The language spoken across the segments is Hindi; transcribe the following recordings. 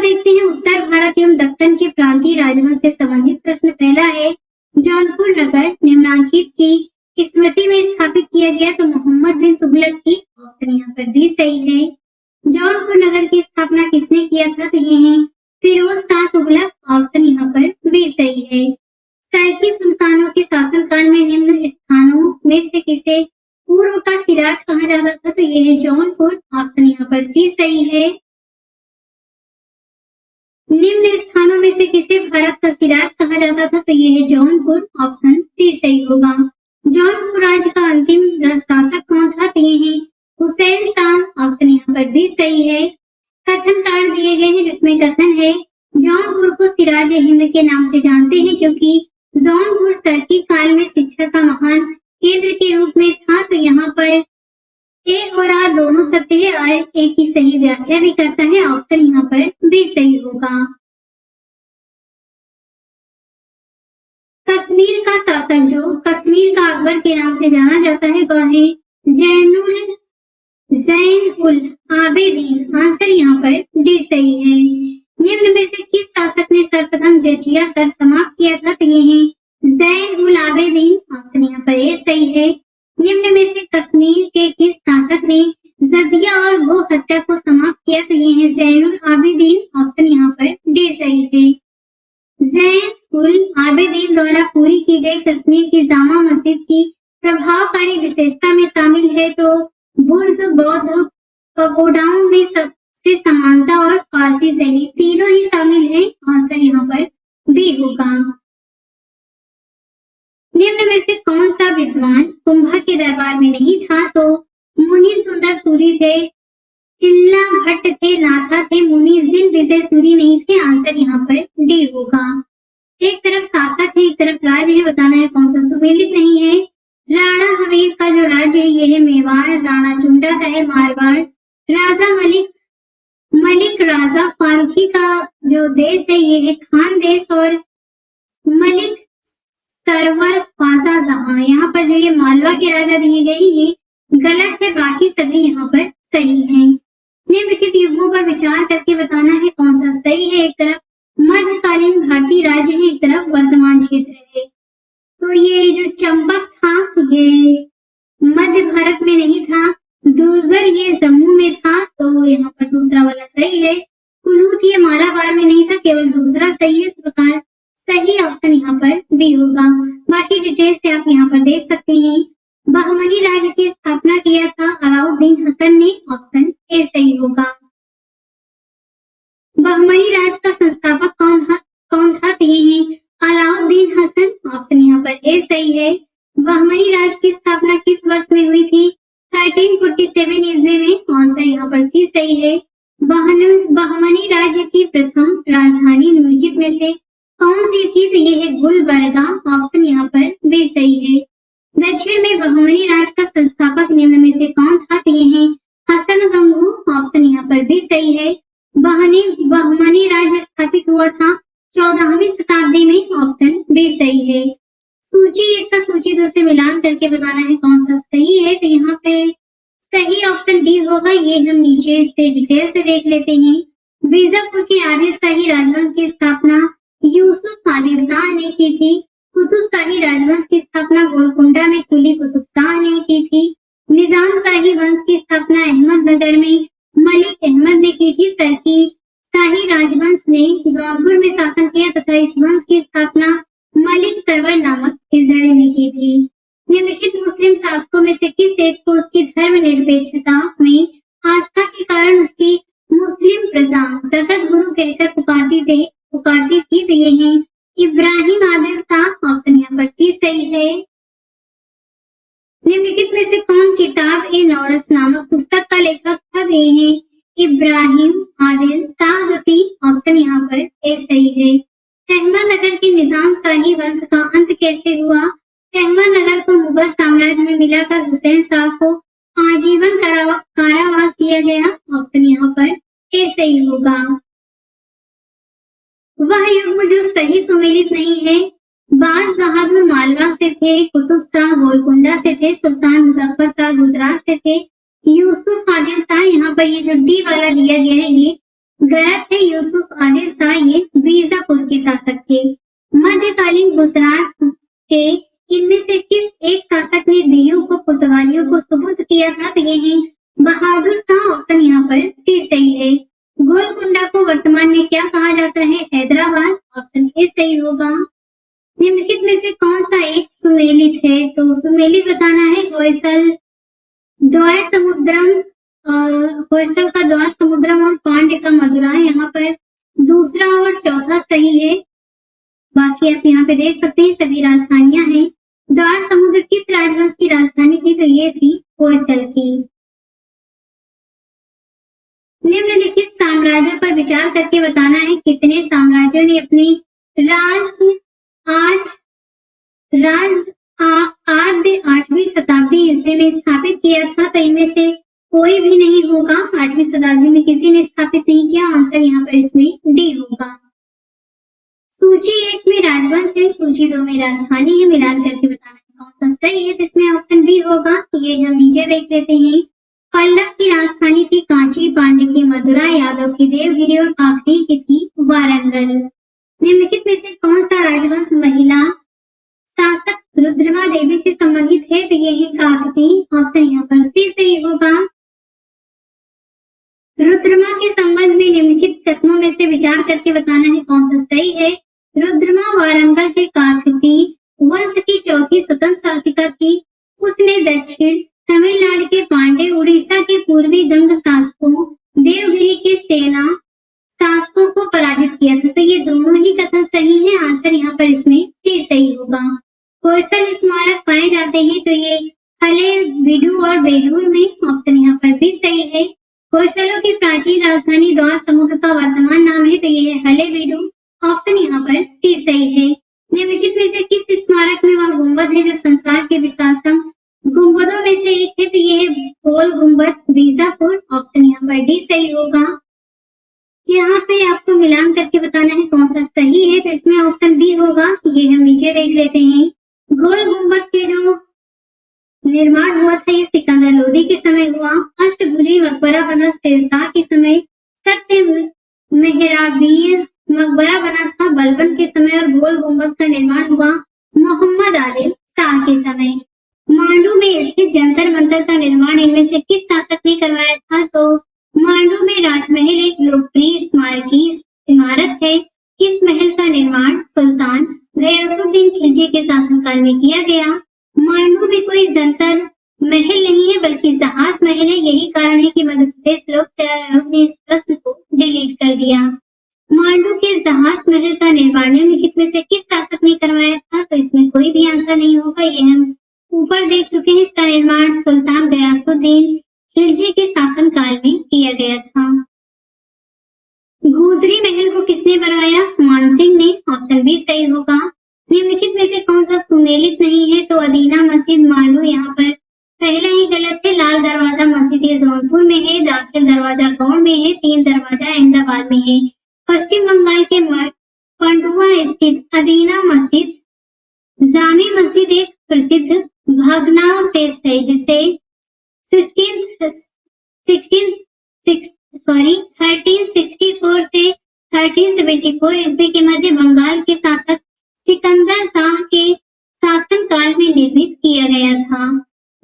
देखते हैं उत्तर भारत एवं दक्कन के प्रांतीय राजवंश से संबंधित प्रश्न। पहला है, जौनपुर नगर निम्नलिखित की स्मृति में स्थापित किया गया तो मोहम्मद बिन तुगलक की। ऑप्शन यहाँ पर डी सही है। जौनपुर नगर की स्थापना किसने किया था तो ये है फिरोज शाह तुगलक। ऑप्शन यहाँ पर बी सही है। सैकी सुल्तानों के शासनकाल में निम्न स्थानों में से किसे पूर्व का सिराज कहा जाता था तो ये है जौनपुर। ऑप्शन यहाँ पर सी सही है। निम्न स्थानों में से किसे भारत का सिराज कहा जाता था तो ये है जौनपुर। ऑप्शन सी सही होगा। जौनपुर राज्य का अंतिम शासक कौन था तो ये है हुसैन शाह। ऑप्शन यहाँ पर भी सही है। कथन कार्ड दिए गए हैं जिसमें कथन है, जौनपुर को सिराज हिंद के नाम से जानते हैं क्योंकि जौनपुर सैकी काल में शिक्षा का महान केंद्र के रूप में था। तो यहाँ पर ए और आर दोनों सत्य है और ए की सही व्याख्या भी करता है। ऑप्शन यहाँ पर बी सही होगा। कश्मीर का शासक जो कश्मीर का अकबर के नाम से जाना जाता है वह है जैन उल आबेदीन। आंसर यहाँ पर डी सही है। निम्न में से किस शासक ने सर्वप्रथम जजिया कर समाप्त किया था तो ये है जैन उल आबेदीन। ऑप्शन यहाँ पर ए सही है। निम्न में से कश्मीर के किस शासक ने जजिया और गो हत्या को समाप्त किया तो ये है जैन उल आबेदीन। ऑप्शन यहाँ पर डी सही है। जैन उल आबेदीन द्वारा पूरी की गई कश्मीर की जामा मस्जिद की प्रभावकारी विशेषता में शामिल है तो बुर्ज बौद्ध पगोडाओं में सबसे समानता और फारसी शैली तीनों ही शामिल है। आंसर यहाँ पर बी होगा। निम्न में से कौन सा विद्वान कुंभा के दरबार में नहीं था तो मुनि सुंदर सूरी थे, तिल्ला भट्ट थे, नाथा थे, मुनि जिन विजय सूरी नहीं थे। आंसर यहाँ पर डी होगा। एक तरफ शासक है एक तरफ राज्य है, बताना है कौन सा सुमेलित नहीं है। राणा हमीर का जो राज्य है ये है मेवाड़, राणा चुंडा का है मारवाड़, राजा मलिक राजा फारूकी का जो देश है ये है खान देश और मलिक सरवर ख्वाजा जहां। यहाँ पर जो ये मालवा के राजा दिए गए ये गलत है, बाकी सभी यहाँ पर सही हैं। निम्नलिखित युगों पर विचार करके बताना है कौन सा सही है। एक तरफ मध्यकालीन भारतीय राज्य है एक तरफ वर्तमान क्षेत्र है। तो ये जो चंपक था ये मध्य भारत में नहीं था, दुर्गर ये जम्मू में था तो यहाँ पर दूसरा वाला सही है। कुनूत ये मालाबार में नहीं था, केवल दूसरा सही है। इस प्रकार सही ऑप्शन यहाँ पर बी होगा। बाकी डिटेल्स से आप यहाँ पर देख सकते हैं। बहमनी राज्य की स्थापना किया था अलाउद्दीन हसन ने। ऑप्शन ए सही होगा। बहमनी राज्य का संस्थापक कौन था तो ये है अलाउद्दीन हसन। ऑप्शन यहाँ पर ए सही है। बहमनी राज्य की स्थापना किस वर्ष में हुई थी 1347 ईस्वी में। आंसर यहाँ पर सी सही है। बहमनी राज्य की प्रथम राजधानी निम्नलिखित में से कौन सी थी तो ये है गुलबर्गा। ऑप्शन यहाँ पर बी सही है। दक्षिण में बहमनी राज्य का संस्थापक निम्न में से कौन था तो ये है हसन गंगू। ऑप्शन यहाँ पर भी सही है। बहमनी राज्य स्थापित हुआ था 14वीं शताब्दी में। ऑप्शन बी सही है। सूची एक का सूची दो से मिलान करके बताना है कौन सा सही है तो यहाँ पे सही ऑप्शन डी होगा। ये हम नीचे इससे डिटेल से देख लेते हैं। बीजापुर के आदिल शाही राजवंश की स्थापना यूसुफ आदिल शाह ने की थी। कुतुब शाही राजवंश की स्थापना गोलकुंडा में कुली कुतुब शाह ने की थी। निजाम शाही वंश की स्थापना अहमदनगर में मलिक अहमद ने की थी। सरकी शाही राजवंश ने जौनपुर में शासन किया तथा इस वंश की स्थापना मलिक सरवर नामक हिजड़े ने की थी। निम्नलिखित मुस्लिम शासकों में से किस एक को उसकी धर्मनिरपेक्षता में आस्था के कारण उसकी मुस्लिम प्रजा सतत गुरु कहकर पुकारती थी तो ये है इब्राहिम आदिल शाह। ऑप्शन यहाँ पर सी सही है। निम्नलिखित में से कौन किताब ए नौरस नामक पुस्तक का लेखक था तो ये है इब्राहिम आदिल शाहदती। ऑप्शन यहाँ पर ए सही है। अहमदनगर के निजाम शाही वंश का अंत कैसे हुआ। अहमदनगर को मुगल साम्राज्य में मिलाकर हुसैन शाह को आजीवन कारावास दिया गया। ऑप्शन यहाँ पर ए सही होगा। वह युग्म जो सही सुमेलित नहीं है। बाज बहादुर मालवा से थे, कुतुब शाह गोलकुंडा से थे, सुल्तान मुजफ्फर शाह गुजरात से थे, यूसुफ आदिल शाह। यहाँ पर ये जो डी वाला दिया गया है ये गलत है, यूसुफ आदिल शाह ये बीजापुर के शासक थे। मध्यकालीन गुजरात के इनमें से किस एक शासक ने दीव को पुर्तगालियों को सुपुर्द किया था? तो ये है बहादुर शाह। ऑप्शन यहाँ पर सी सही है। गोलकुंडा को वर्तमान में क्या कहा जाता है? हैदराबाद। ऑप्शन ए सही होगा। निम्नलिखित में से कौन सा एक सुमेलित है? तो सुमेलित बताना है। होयसल द्वार समुद्रम, होयसल का द्वार समुद्रम और पांड्य का मदुरा यहाँ पर दूसरा और चौथा सही है। बाकी आप यहाँ पे देख सकते हैं सभी राजधानियां हैं। द्वार समुद्र किस राजवंश की राजधानी थी? तो ये थी होयसल की। निम्नलिखित साम्राज्य पर विचार करके बताना है कितने साम्राज्यों ने अपनी आद्य 8वीं शताब्दी ईस्वी में स्थापित किया था? तो इनमें से कोई भी नहीं होगा। 8वीं शताब्दी में किसी ने स्थापित नहीं किया। आंसर यहाँ पर इसमें डी होगा। सूची 1 में राजवंश है, सूची 2 में राजधानी है। मिलान करके बताना है कौन सा सही है। तो इसमें ऑप्शन बी होगा। ये हम नीचे देख लेते हैं। पल्लव की राजधानी थी कांची, पांड्य की मदुरा, यादव की देवगिरी और काकतीय की थी वारंगल। निम्नलिखित में से कौन सा राजवंश महिला शासक रुद्रमा देवी से संबंधित है? तो ये है काकतीय। ऑप्शन यहाँ पर सी सही होगा। रुद्रमा के संबंध में निम्नलिखित कथनों में से विचार करके बताना है कौन सा सही है। रुद्रमा वारंगल के काकतीय वंश की चौथी स्वतंत्र शासिका थी। उसने दक्षिण तमिलनाडु के पांड्य, उड़ीसा के पूर्वी गंग शासकों, देवगिरी के सेना शासकों को पराजित किया था। तो ये दोनों ही कथन सही है। आंसर यहाँ पर इसमें सी सही होगा। होयसल स्मारक पाए जाते हैं तो ये हलेबीडु और बेलूर में। ऑप्शन यहाँ पर भी सही है। होयसलों की प्राचीन राजधानी द्वार समुद्र का वर्तमान नाम है तो ये है हलेबीडु। ऑप्शन यहाँ पर सी सही है। निम्नलिखित में से किस स्मारक में वह गुंबद है जो संसार के विशालतम गुंबदों में से एक है? तो ये है गोल गुंबद, बीजापुर। ऑप्शन यहाँ पर डी सही होगा। यहाँ पे आपको मिलान करके बताना है कौन सा सही है। तो इसमें ऑप्शन बी होगा। ये हम नीचे देख लेते हैं। गोल गुंबद के जो निर्माण हुआ था ये सिकंदर लोदी के समय हुआ। अष्टभुजी मकबरा बना शेरशाह के समय। सत्य मेहराबी मकबरा बना था बलबन के समय और गोल गुंबद का निर्माण हुआ मोहम्मद आदिल शाह के समय। मांडू में स्थित जंतर मंतर का निर्माण इनमें से किस शासक ने करवाया था? तो मांडू में राजमहल एक लोकप्रिय स्मारकीय इमारत है। इस महल का निर्माण सुल्तान गयासुद्दीन खिलजी के शासनकाल में किया गया। मांडू में कोई जंतर महल नहीं है बल्कि जहाज महल है। यही कारण है कि मध्य प्रदेश लोक सेवा आयोग ने इस प्रश्न को डिलीट कर दिया। मांडू के जहाज महल का निर्माण निम्नलिखित में से किस शासक ने करवाया था? तो इसमें कोई भी आंसर नहीं होगा। ये हम ऊपर देख चुके हैं। इसका निर्माण सुल्तान गयासुद्दीन खिलजी के शासनकाल में किया गया था। गुजरी महल को किसने बनवाया? मानसिंह ने। ऑप्शन बी सही होगा। निम्नलिखित में से कौन सा सुमेलित नहीं है? तो अदीना मस्जिद मांडू यहाँ पर पहला ही गलत है। लाल दरवाजा मस्जिद ये जौनपुर में है। दाखिल दरवाजा गौड़ में है। तीन दरवाजा अहमदाबाद में है। पश्चिम बंगाल के पंडुआ स्थित अदीना मस्जिद जामी मस्जिद एक प्रसिद्ध भग्नावशेष है जिसे 1364 से 1374 ईस्वी के मध्य बंगाल के शासक सिकंदर शाह के शासनकाल में निर्मित किया गया था।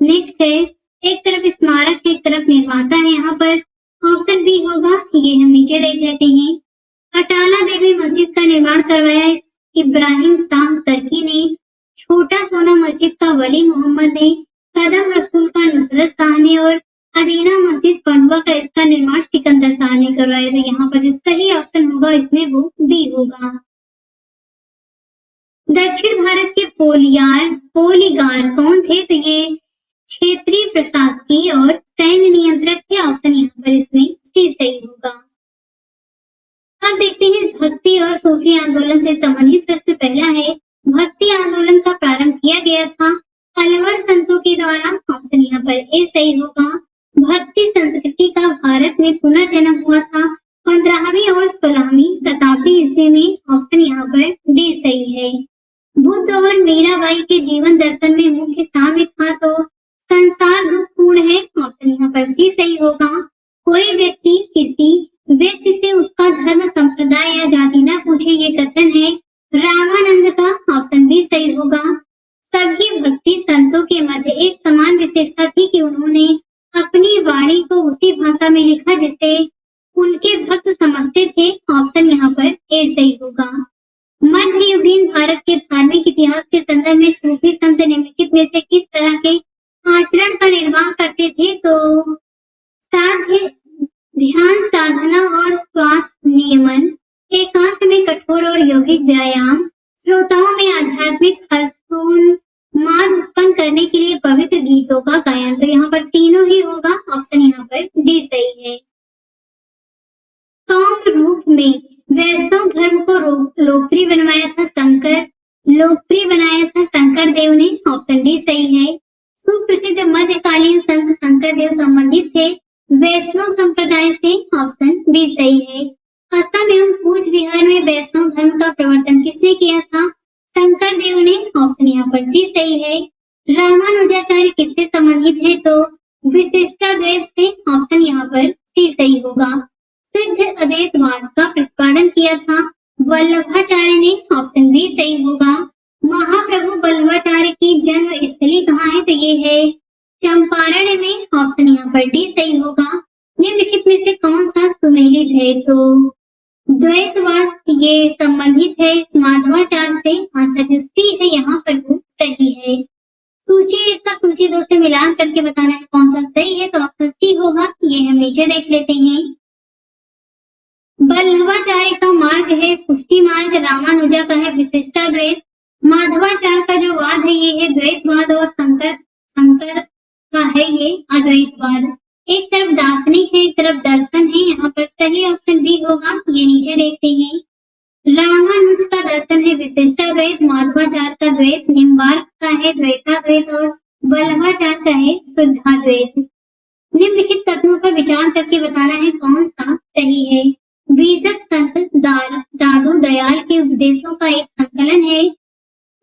नेक्स्ट है, एक तरफ स्मारक एक तरफ निर्माता है। यहाँ पर ऑप्शन बी होगा। ये हम नीचे देख लेते हैं। अटाला देवी मस्जिद का निर्माण करवाया इब्राहिम शाह सरकी ने। छोटा सोना मस्जिद का वली मोहम्मद ने। कदम रसूल का नुसरत शाह ने और अदीना मस्जिद पंडुआ का इसका निर्माण सिकंदर शाह ने करवाया। तो यहाँ पर जो सही ऑप्शन होगा इसमें वो बी होगा। दक्षिण भारत के पोलीगार कौन थे? तो ये क्षेत्रीय प्रशासकीय और सैन्य नियंत्रक थे। ऑप्शन यहाँ पर इसमें सी सही होगा। अब देखते हैं भक्ति और सूफी आंदोलन से संबंधित प्रश्न। पहला है, भक्ति आंदोलन का प्रारंभ किया गया था अलवर संतों के द्वारा। ऑप्शन यहाँ पर ए सही होगा। भक्ति संस्कृति का भारत में पुनर्जन्म हुआ था 15वीं और 16वीं शताब्दी ईस्वी में। ऑप्शन यहाँ पर डी सही है। बुद्ध और मीराबाई के जीवन दर्शन में मुख्य साम्य था तो संसार दुखपूर्ण है। ऑप्शन यहाँ पर सी सही होगा। कोई व्यक्ति किसी व्यक्ति से उसका धर्म, संप्रदाय या जाति न पूछे, ये कथन है रामानंद का। ऑप्शन बी सही होगा। सभी भक्ति संतों के मध्य एक समान विशेषता थी कि उन्होंने अपनी वाणी को उसी भाषा में लिखा जिसे उनके भक्त समझते थे। ऑप्शन यहाँ पर ए सही होगा। मध्ययुगीन भारत के धार्मिक इतिहास के संदर्भ में सूफी संत निम्नलिखित में से किस तरह के आचरण का निर्वाह करते थे? तो साध्य, ध्यान साधना और श्वास नियमन, एकांत में कठोर और यौगिक व्यायाम, श्रोताओं में आध्यात्मिक हर्षोन्माद उत्पन्न करने के लिए पवित्र गीतों का गायन। तो यहाँ पर तीनों ही होगा। ऑप्शन यहाँ पर डी सही है। काम रूप में वैष्णव धर्म को लोकप्रिय बनवाया था शंकर देव ने। ऑप्शन डी सही है। सुप्रसिद्ध मध्यकालीन संत शंकर देव संबंधित थे वैष्णव संप्रदाय से। ऑप्शन बी सही है। असम एवं कूच बिहार में वैष्णव धर्म का प्रवर्तन किसने किया था? शंकर देव ने। ऑप्शन यहाँ पर सी सही है। रामानुजाचार्य किससे संबंधित है? तो विशिष्टाद्वैत से। ऑप्शन यहाँ पर सी सही होगा। शुद्ध अद्वैतवाद का प्रतिपादन किया था वल्लभाचार्य ने। ऑप्शन बी सही होगा। महाप्रभु वल्लभाचार्य की जन्म स्थली कहाँ है? तो ये है चंपारण में। ऑप्शन यहाँ पर डी सही होगा। निम्नलिखित में से कौन सा सुमेलित है? तो द्वैतवाद ये संबंधित है माधवाचार्य से। आंसर जो सी है यहाँ पर वो सही है। सूची 1 का सूची 2 से मिलान करके बताना है कौन सा सही है। तो ऑप्शन सी होगा। ये हम नीचे देख लेते हैं। वल्लभाचार्य का मार्ग है पुष्टि मार्ग, रामानुजा का है विशिष्टाद्वैत, माधवाचार्य का जो वाद है ये है द्वैतवाद और शंकर का है ये अद्वैतवाद। एक तरफ दार्शनिक है, एक तरफ दर्शन है। यहाँ पर सही ऑप्शन बी होगा। ये नीचे देखते हैं। रामानुज का दर्शन है विशिष्टाद्वैत, माधवाचार्य का द्वैत, निम्बार्क का है द्वैताद्वैत और वल्लभाचार्य का है शुद्धाद्वैत। निम्नलिखित कथनों पर विचार करके बताना है कौन सा सही है। बीजक संत दादू दयाल के उपदेशों का एक संकलन है।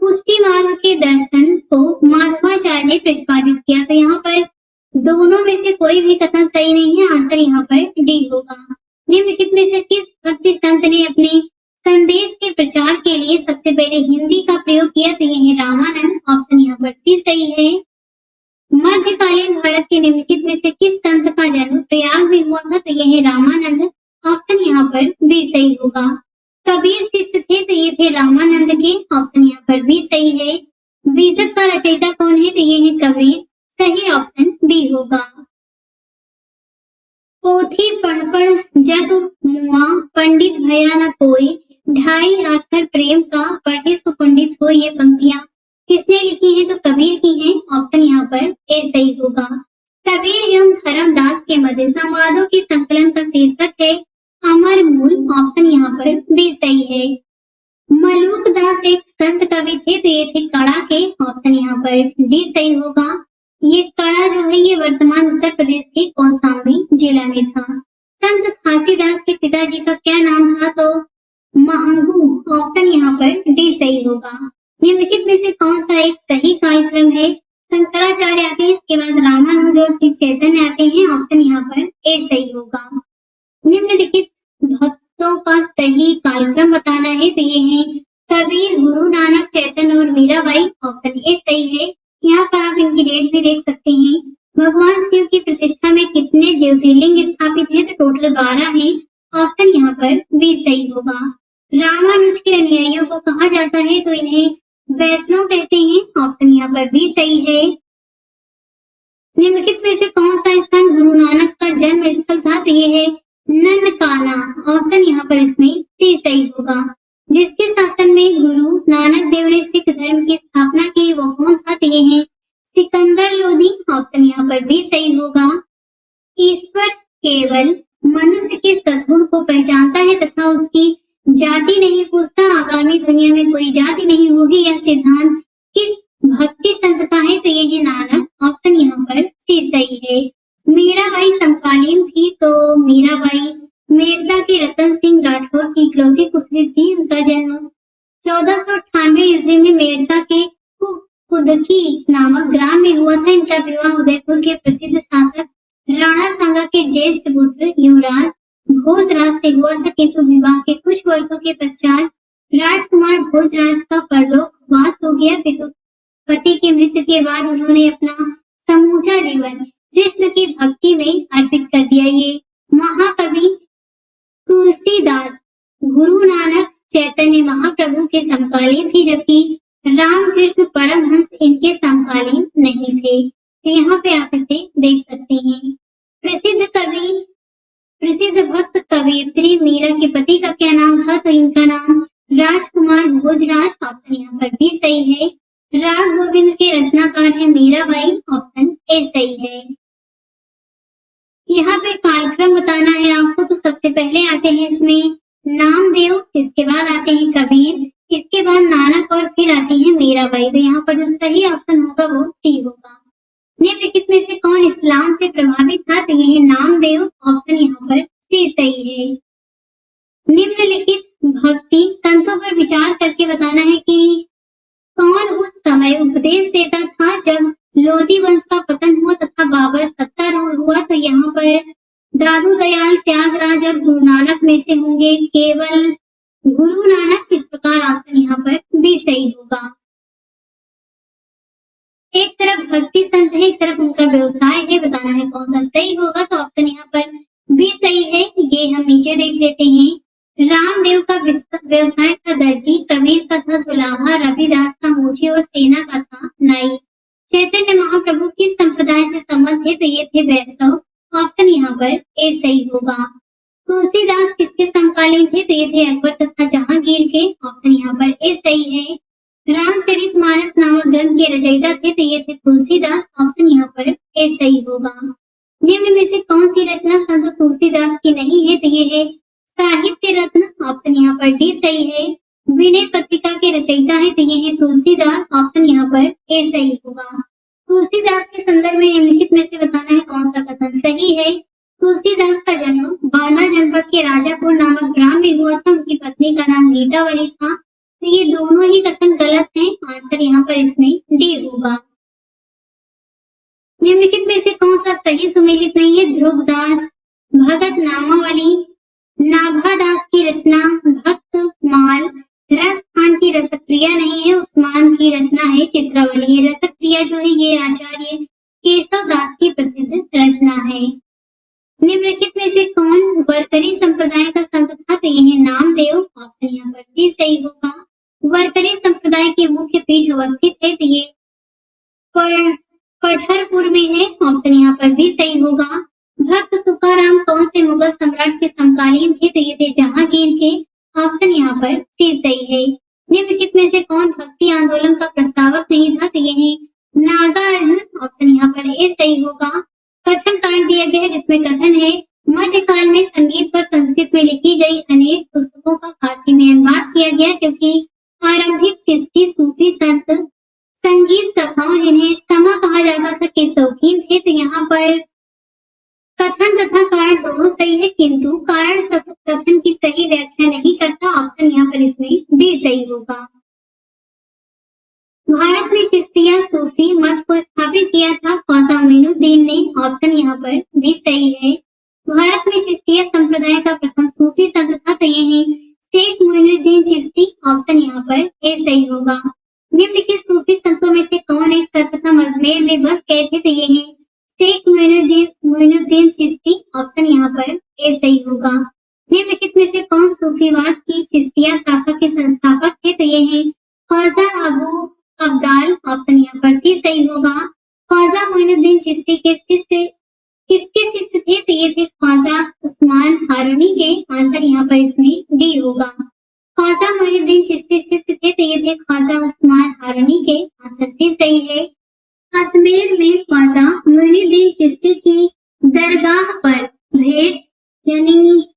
पुष्टि मार्ग के दर्शन को माधवाचार्य ने प्रतिपादित किया। तो यहाँ पर दोनों में से कोई भी कथन सही नहीं है। आंसर यहाँ पर डी होगा। निम्नलिखित में से किस भक्ति संत ने अपने संदेश के प्रचार के लिए सबसे पहले हिंदी का प्रयोग किया? तो ये है रामानंद। ऑप्शन यहाँ पर सी सही है। मध्यकालीन भारत के निम्नलिखित में से किस संत का जन्म प्रयाग में हुआ था? तो ये है रामानंद। ऑप्शन यहाँ पर बी सही होगा। कबीर शिष्य थे तो ये थे रामानंद के। ऑप्शन यहाँ पर बी सही है। बीजक का रचयिता कौन है? तो ये है कबीर। सही ऑप्शन बी होगा। पोथी पढ़ जग मुआ, पंडित भया न कोई, ढाई आखर प्रेम का, पढ़े सो पंडित हो। ये पंक्तियां किसने लिखी हैं? तो कबीर की हैं। ऑप्शन यहाँ पर ए सही होगा। कबीर एवं धर्मदास के मध्य संवादों के संकलन का शीर्षक है अमर मूल। ऑप्शन यहाँ पर बी सही है। मलूक दास एक संत कवि थे तो ये थे कड़ा के। ऑप्शन यहाँ पर डी सही होगा। ये कड़ा जो है ये वर्तमान उत्तर प्रदेश के कौशाम्बी जिला में था। संत खासीदास के पिताजी का क्या नाम था? तो महंगू। ऑप्शन यहाँ पर डी सही होगा। निम्नलिखित में से कौन सा एक सही कालक्रम है? शंकराचार्य आते हैं, इसके बाद रामानुज और फिर चैतन्य आते हैं। ऑप्शन यहाँ पर ए सही होगा। निम्नलिखित भक्तों का सही कालक्रम बताना है तो ये है कबीर, गुरु नानक, चैतन्य और मीराबाई। ऑप्शन ए सही है। यहाँ पर आप इनकी डेट भी देख सकते हैं। भगवान शिव की प्रतिष्ठा में कितने ज्योतिर्लिंग स्थापित हैं? तो टोटल 12 हैं। ऑप्शन यहाँ पर बी सही होगा। रामानुज के अनुयायियों को कहा जाता है तो इन्हें वैष्णव कहते हैं। ऑप्शन यहाँ पर बी सही है। निम्नलिखित में से कौन सा स्थान गुरु नानक का जन्म स्थल था? तो ये है ननकाना। ऑप्शन यहाँ पर इसमें सी सही होगा। जिसके शासन में गुरु नानक देव ने सिख धर्म की स्थापना की वो कौन था? तो ये है सिकंदर लोधी। ऑप्शन यहाँ पर भी सही होगा। ईश्वर केवल मनुष्य के सद्गुण को पहचानता है तथा उसकी जाति नहीं पूछता। आगामी दुनिया में कोई जाति नहीं होगी, यह सिद्धांत किस भक्ति संत का है? तो ये है नानक। ऑप्शन यहाँ पर सी सही है। मीराबाई समकालीन थी तो मीराबाई मेड़ता के रतन सिंह राठौर की इकलौती पुत्री थी। उनका जन्म 1498 ईस्वी में मेड़ता के कुदकी नामक ग्राम में हुआ था। इनका विवाह उदयपुर के प्रसिद्ध शासक राणा सांगा के ज्येष्ठ पुत्र युवराज भोजराज से हुआ था, किंतु विवाह के कुछ वर्षों के पश्चात राजकुमार भोजराज का परलोक वास हो गया। पति की मृत्यु के बाद उन्होंने अपना समूचा जीवन कृष्ण की भक्ति में अर्पित कर दिया। ये महाकवि तुलसीदास गुरु नानक चैतन्य महाप्रभु के समकालीन थी, जबकि रामकृष्ण परमहंस इनके समकालीन नहीं थे। तो यहाँ पे आप इसे देख सकते हैं। प्रसिद्ध भक्त कवयित्री मीरा के पति का क्या नाम था? तो इनका नाम राजकुमार भोजराज। ऑप्शन यहाँ पर भी सही है। राग गोविंद के रचनाकार है मीराबाई। ऑप्शन ए सही है। यहाँ पे कालक्रम बताना है आपको, तो सबसे पहले आते हैं इसमें नामदेव, इसके बाद आते हैं कबीर, इसके बाद नानक और फिर आती है मीराबाई। तो यहाँ पर जो सही ऑप्शन होगा वो सी होगा। निम्नलिखित में से कौन इस्लाम से प्रभावित था? तो यह नामदेव। ऑप्शन यहाँ पर सी सही है। निम्नलिखित भक्ति संतों पर विचार करके बताना है कि कौन उस समय उपदेश देता था जब लोधी वंश का पतन हुआ तथा बाबर सत्तारूढ़ हुआ? तो यहाँ पर दादू दयाल त्यागराज और गुरु नानक में से होंगे केवल गुरु नानक। इस प्रकार ऑप्शन यहाँ पर भी सही होगा। एक तरफ भक्ति संत है, एक तरफ उनका व्यवसाय है, बताना है कौन सा सही होगा। तो ऑप्शन यहाँ पर भी सही है। ये हम नीचे देख लेते हैं। रामदेव का व्यवसाय था दर्जी, कबीर का था सुलाहा, रविदास का मोची और सेना का था नाई। चैतन्य महाप्रभु किस संप्रदाय से संबंध थे? तो ये थे वैष्णव। ऑप्शन यहाँ पर ए सही होगा। तुलसीदास किसके समकालीन थे? तो ये थे अकबर तथा जहांगीर के। ऑप्शन यहाँ पर ए सही है। रामचरितमानस नामक ग्रंथ के रचयिता थे? तो ये थे तुलसीदास। ऑप्शन यहाँ पर ए सही होगा। निम्न में से कौन सी रचना संत तुलसीदास की नहीं है? तो ये है साहित्य रत्न। ऑप्शन यहाँ पर डी सही है। विनय पत्रिका के रचयिता है? तो ये है तुलसीदास। ऑप्शन यहाँ पर ए सही होगा। तुलसीदास के संदर्भ में निम्नलिखित में से बताना है कौन सा कथन सही है। तुलसीदास का जन्म बाना जनपद के राजापुर नामक ग्राम में हुआ था। उनकी पत्नी का नाम गीतावली था। तो ये दोनों ही कथन गलत हैं। आंसर यहाँ पर इसमें डी होगा। निम्नलिखित में से कौन सा सही सुमेलित नहीं है? ध्रुवदास, भगत नामावली, नाभादास की रचना भक्त माल, रसखान की रसप्रिया नहीं है, उस्मान की रचना है चित्रावली। ये रसप्रिया जो है ये आचार्य केशव दास की प्रसिद्ध रचना है। निम्नलिखित में से कौन वरकरी संप्रदाय का संत था? तो यह है नामदेव। ऑप्शन यहाँ पर सी सही होगा। वरकरी संप्रदाय के मुख्य पीठ अवस्थित है? तो ये पठरपुर में है। ऑप्शन यहाँ पर भी सही होगा। भक्त तुकाराम कौन से मुगल सम्राट के समकालीन थे? तो ये थे जहांगीर के। ऑप्शन यहाँ पर सी सही है। निम्नलिखित में से कौन भक्ति आंदोलन का प्रस्तावक नहीं था? तो ये है नागार्जुन। ऑप्शन यहाँ पर ए सही होगा। कथन कांड दिया गया है जिसमें कथन है मध्यकाल में संगीत पर संस्कृत में लिखी गई अनेक पुस्तकों का फारसी में अनुवाद किया गया, क्योंकि आरंभिक चिश्ती सूफी संत संगीत सभाओं जिन्हें समा कहा जाता था के शौकीन थे। तो यहाँ पर कथन तथा कारण दोनों सही है, किंतु कारण कथन की सही व्याख्या नहीं करता। ऑप्शन यहाँ पर इसमें बी सही होगा। भारत में चिश्तिया सूफी मत को स्थापित किया था ख्वाजा मोइनुद्दीन ने। ऑप्शन यहाँ पर भी सही है। भारत में चिश्तिया संप्रदाय का प्रथम सूफी संत था? तो ये है शेख मोइनुद्दीन चिश्ती। ऑप्शन यहाँ पर ए सही होगा। निम्नलिखित सूफी संतों में से कौन एक सर्वप्रथम अजमेर में बस गए थे? तो ये है शेख मोइनुद्दीन चिश्ती। ऑप्शन यहाँ पर ए सही होगा। निम्नलिखित में से कौन सूफीवाद की चिश्तिया शाखा के संस्थापक थे? तो ये है ख्वाजा अबू अब्दाल। ऑप्शन यहाँ पर सी सही होगा। ख्वाजा मोइनुद्दीन चिश्ती के शिष्य किसके शिष्य थे? तो ये थे ख्वाजा उस्मान हारूनी के। आंसर यहाँ पर इसमें डी होगा। ख्वाजा मोइनुद्दीन चिश्ती शिष्य थे? तो ये थे ख्वाजा उस्मान हारूनी के। आंसर सी सही है। अजमेर में ख्वाजा मोइनुद्दीन चिश्ती की दरगाह पर भेंट यानी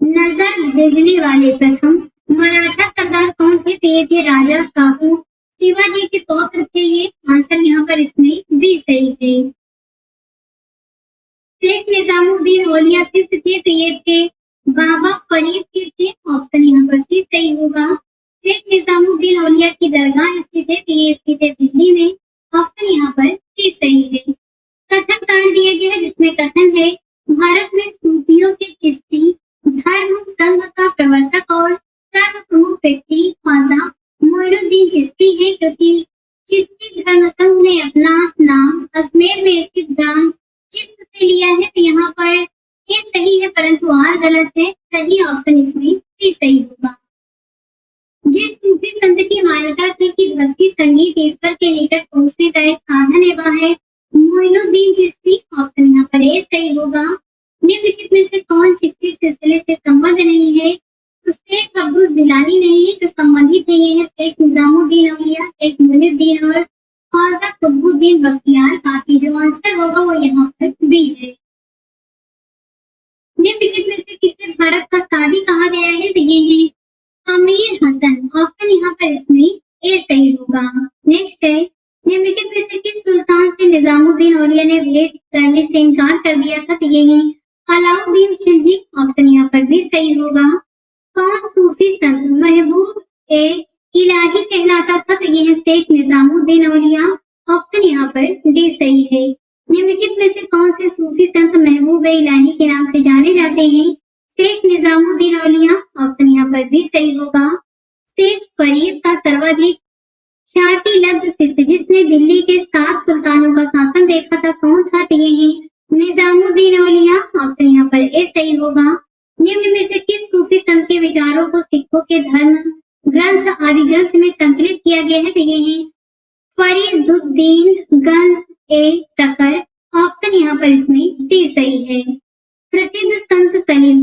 नजर भेजने वाले प्रथम मराठा सरदार कौन थे? तो ये थे राजा साहू शिवाजी के पौत्र थे ये। आंसर यहाँ पर इसमें बी सही है। शेख निजामुद्दीन औलिया शिष्य थे? तो ये थे बाबा फरीद के थे। ऑप्शन यहाँ पर सी सही होगा। शेख निजामुद्दीन औलिया की दरगाह स्थित है? तो ये स्थित है दिल्ली में। ऑप्शन यहाँ पर सी सही है। कथन कांड दिया गया है जिसमें कथन है भारत में सूफियों के चिश्ती व्यक्ति ख्वाजा मोइनुद्दीन चिश्ती है, क्योंकि चिश्ती धर्म संघ ने अपना नाम अजमेर में स्थित ग्राम चिश्त से लिया है। तो यहाँ पर ये सही है, परंतु आर गलत है। सही ऑप्शन इसमें सी सही होगा। जिस सूफी संत की मान्यता थी कि भक्ति संगीत ईश्वर के निकट पहुंचने का एक साधन है, वह है मोइनुद्दीन चिश्ती। ऑप्शन यहाँ पर ए सही होगा। निम्नलिखित में से कौन चिश्ती सिलसिले से संबद्ध नहीं है? तो शेख अब्दुल जिलानी नहीं है, जो संबंधित है ये है शेख निजामुद्दीन औलिया, शेख मोइनुद्दीन और ख्वाजा कुतुबुद्दीन बख्तियार काकी। जो आंसर होगा वो यहाँ पर बी है। निम्नलिखित में से किसे भारत का सादी कहा गया है? तो ये है अमीर हसन। ऑप्शन यहाँ पर इसमें ए सही होगा। नेक्स्ट है, निम्नलिखित में से किस सुल्तान से निजामुद्दीन औलिया ने भेंट करने से इनकार कर दिया था? तो ये है अलाउद्दीन खिलजी। ऑप्शन यहाँ पर भी सही होगा। कौन सूफी संत महबूब ए इलाही कहलाता था? तो ये है शेख निजामुद्दीन औलिया। ऑप्शन यहाँ पर डी सही है। निम्नलिखित में से कौन से सूफी संत महबूब ए इलाही के नाम से जाने जाते हैं? शेख निजामुद्दीन औलिया। ऑप्शन यहाँ पर भी सही होगा। शेख फरीद का सर्वाधिक ख्याति लब्ध शिष्य जिसने दिल्ली के 7 सुल्तानों का शासन देखा था, कौन था? तो ये है निजामुद्दीन औलिया। ऑप्शन यहाँ पर ए सही होगा। निम्न में से किस सूफी संत के विचारों को सिखों के धर्म ग्रंथ आदि ग्रंथ में संकलित किया गया है? तो ये है फरीदुद्दीन गंज ए सकर। ऑप्शन यहाँ पर इसमें सी सही है। प्रसिद्ध संत सलीम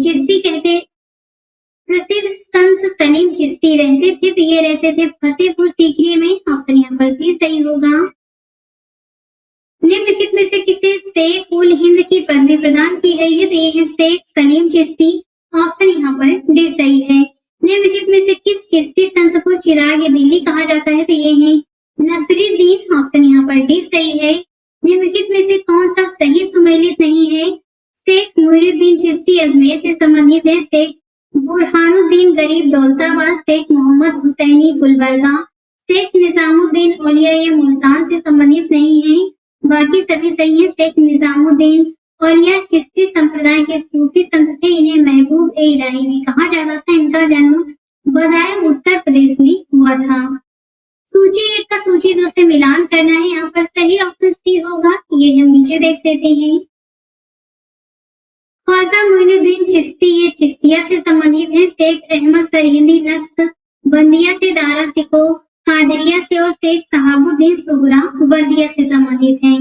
चिश्ती रहते थे, तो ये रहते थे फतेहपुर सीकरी में। ऑप्शन यहाँ पर सी सही होगा। निम्नलिखित में से किसे शेख उल हिंद की पदवी प्रदान की गई है? तो ये है शेख सलीम चिश्ती। ऑप्शन यहाँ पर डी सही है। निम्नलिखित में से किस चिश्ती संत को चिराग दिल्ली कहा जाता है? तो ये है नसरुद्दीन। ऑप्शन यहाँ पर डी सही है। निम्नलिखित में से कौन सा सही सुमेलित नहीं है? शेख मोइनुद्दीन चिश्ती अजमेर से संबंधित है, शेख बुरहानुद्दीन गरीब दौलताबाद, शेख मोहम्मद हुसैनी गुलबर्गा, शेख निजामुद्दीन औलिया ये मुल्तान से संबंधित नहीं है। बाकी सभी सही है। शेख निजामुद्दीन औलिया चिश्ती संप्रदाय के सूफी संत थे। इन्हें महबूब ए इलाही भी कहा जाता था। इनका जन्म बदायूं उत्तर प्रदेश में हुआ था। सूची 1 का सूची 2 से मिलान करना है। यहाँ पर सही ऑप्शन सी होगा। ये हम नीचे देख लेते हैं। ख्वाजा मोइनुद्दीन चिश्ती ये चिश्तिया से संबंधित है। शेख अहमद सरहिंदी नक्शबंदिया से, दारा सिको कादरिया से और शेख सहाबुद्दीन सुहरा बर्दिया से संबंधित है।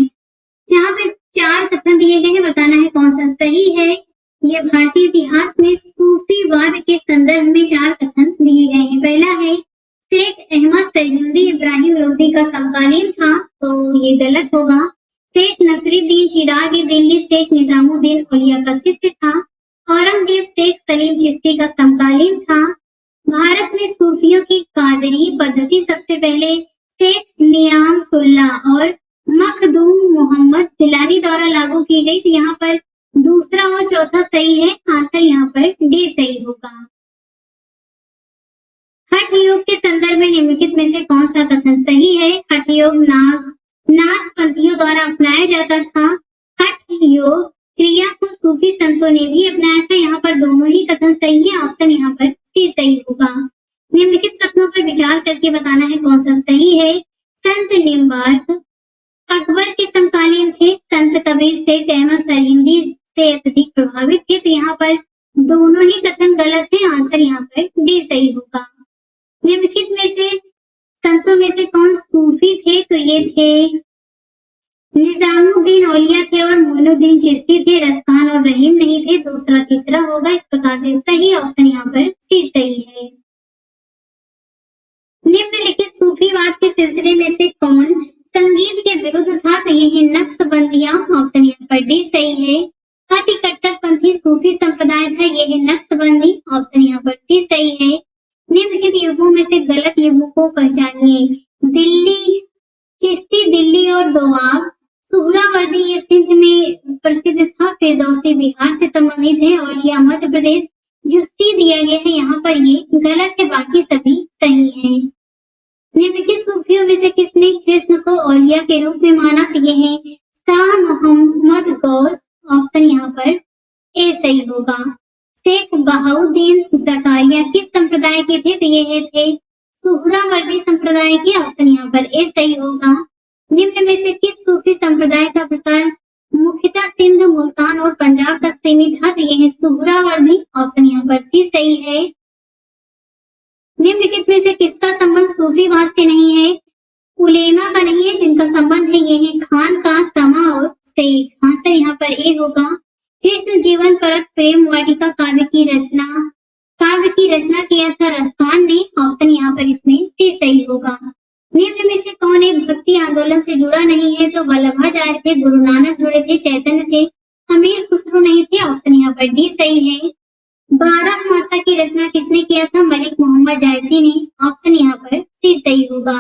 यहाँ पे 4 कथन दिए गए हैं, बताना है कौन सा सही है। ये भारतीय इतिहास में सूफीवाद के संदर्भ में 4 कथन दिए गए हैं। पहला है शेख अहमद सरहिंदी इब्राहिम लोदी का समकालीन था, तो ये गलत होगा। शेख नसरुद्दीन चिराग दिल्ली शेख निजामुद्दीन औलिया का शिष्य था। औरंगजेब शेख सलीम चिश्ती का समकालीन था। भारत में सूफियों की कादरी पद्धति सबसे पहले शेख नियामतुल्ला और मखदूम मोहम्मद जिलानी द्वारा लागू की गई। तो यहाँ पर दूसरा और चौथा सही है। आंसर यहाँ पर डी सही होगा। हठ योग के संदर्भ में निम्नलिखित में से कौन सा कथन सही है? हठ योग नाथ पंथियों द्वारा अपनाया जाता था। हठ योग क्रिया को सूफी संतों ने भी अपनाया था। यहाँ पर दोनों ही कथन सही है। ऑप्शन यहाँ पर सी सही होगा। निम्नलिखित कथनों पर विचार करके बताना है कौन सा सही है। संत निम्बार्क अकबर के समकालीन थे। संत कबीर शेख अहमद सरहिंदी से अत्यधिक प्रभावित थे। तो यहाँ पर दोनों ही कथन गलत है। आंसर यहाँ पर डी सही होगा। निम्नलिखित में से संतों में से कौन सूफी थे? तो ये थे निजामुद्दीन औलिया थे और मोइनुद्दीन चिश्ती थे। रसखान और रहीम नहीं थे। दूसरा तीसरा होगा। इस प्रकार से सही ऑप्शन यहाँ पर सी सही है। निम्नलिखित सूफीवाद के सिलसिले में से कौन संगीत के विरुद्ध था? तो ये है नक्शबंदिया। ऑप्शन यहाँ पर डी सही है। अति कट्टरपंथी सूफी संप्रदाय था। ये है नक्शबंदी। ऑप्शन यहाँ पर सी सही है। निम्नलिखित युगों में से गलत युगों को पहचानिए। दिल्ली चिश्ती दिल्ली और दोआब, सुहरावर्दी ये सिंध में प्रसिद्ध था। फिरदौसी बिहार से संबंधित है और यह मध्य प्रदेश जो सी दिया गया है यहाँ पर ये गलत है। बाकी सभी सही है। निम्नलिखित सूफियों में से किसने कृष्ण को औलिया के रूप में माना? तो ये है शाह मोहम्मद गौस। ऑप्शन यहाँ पर ए सही होगा। शेख बहाउद्दीन जकारिया किस संप्रदाय के थे? तो ये थे सुहरावर्दी संप्रदाय के। ऑप्शन यहाँ पर ए सही होगा। निम्न में से किस सूफी संप्रदाय का प्रसार मुख्यतः सिंध, मुल्तान और पंजाब तक सीमित था? तो ये है सुहरावर्दी। ऑप्शन यहाँ पर सी सही है। निम्नलिखित में से किसका संबंध सूफीवाद से नहीं है? उलेमा का नहीं है, जिनका संबंध है ये है खान का, समा और शेख। आंसर यहाँ पर ए होगा। कृष्ण जीवन परत प्रेम वाटिका काव्य की रचना किया था रसखान ने। ऑप्शन यहाँ पर इसमें सी सही होगा। निम्न में से कौन एक भक्ति आंदोलन से जुड़ा नहीं है? तो वल्लभाचार्य थे, गुरु नानक जुड़े थे, चैतन्य थे, अमीर खुसरो नहीं थे। ऑप्शन यहाँ पर डी सही है। 12 मासा की रचना किसने किया था? मलिक मोहम्मद जायसी ने। ऑप्शन यहाँ पर सी सही होगा।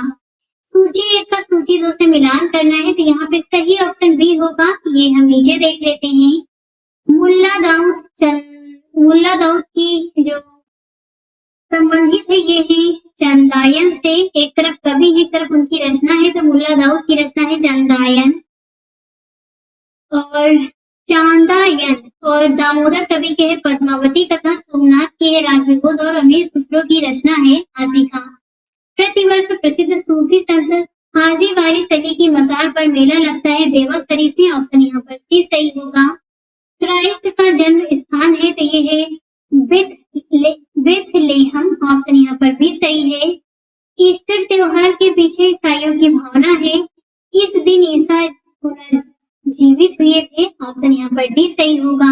सूची 1 का सूची 2 से मिलान करना है, तो यहाँ पे सही ऑप्शन बी होगा। ये हम नीचे देख लेते हैं। मुल्ला दाऊद की जो संबंधित है ये है चंदायन से। एक तरफ कवि है, एक तरफ उनकी रचना है, तो मुल्ला दाऊद की रचना है चंदायन और चांदायन, और दामोदर कवि के है पद्मावती कथा, सोमनाथ की है रागविबोध और अमीर खुसरो की रचना है आशिका। प्रतिवर्ष प्रसिद्ध सूफी संत हाजी वारिस अली की मजार पर मेला लगता है देवा शरीफ में। ऑप्शन यहाँ पर सी सही होगा। क्राइस्ट का जन्म स्थान है, तो ये है बेथलेहम। ऑप्शन यहाँ पर भी सही है। ईस्टर त्योहार के पीछे ईसाइयों की भावना है। इस दिन ईसा पुनर्जीवित हुए थे। ऑप्शन यहाँ पर डी सही होगा।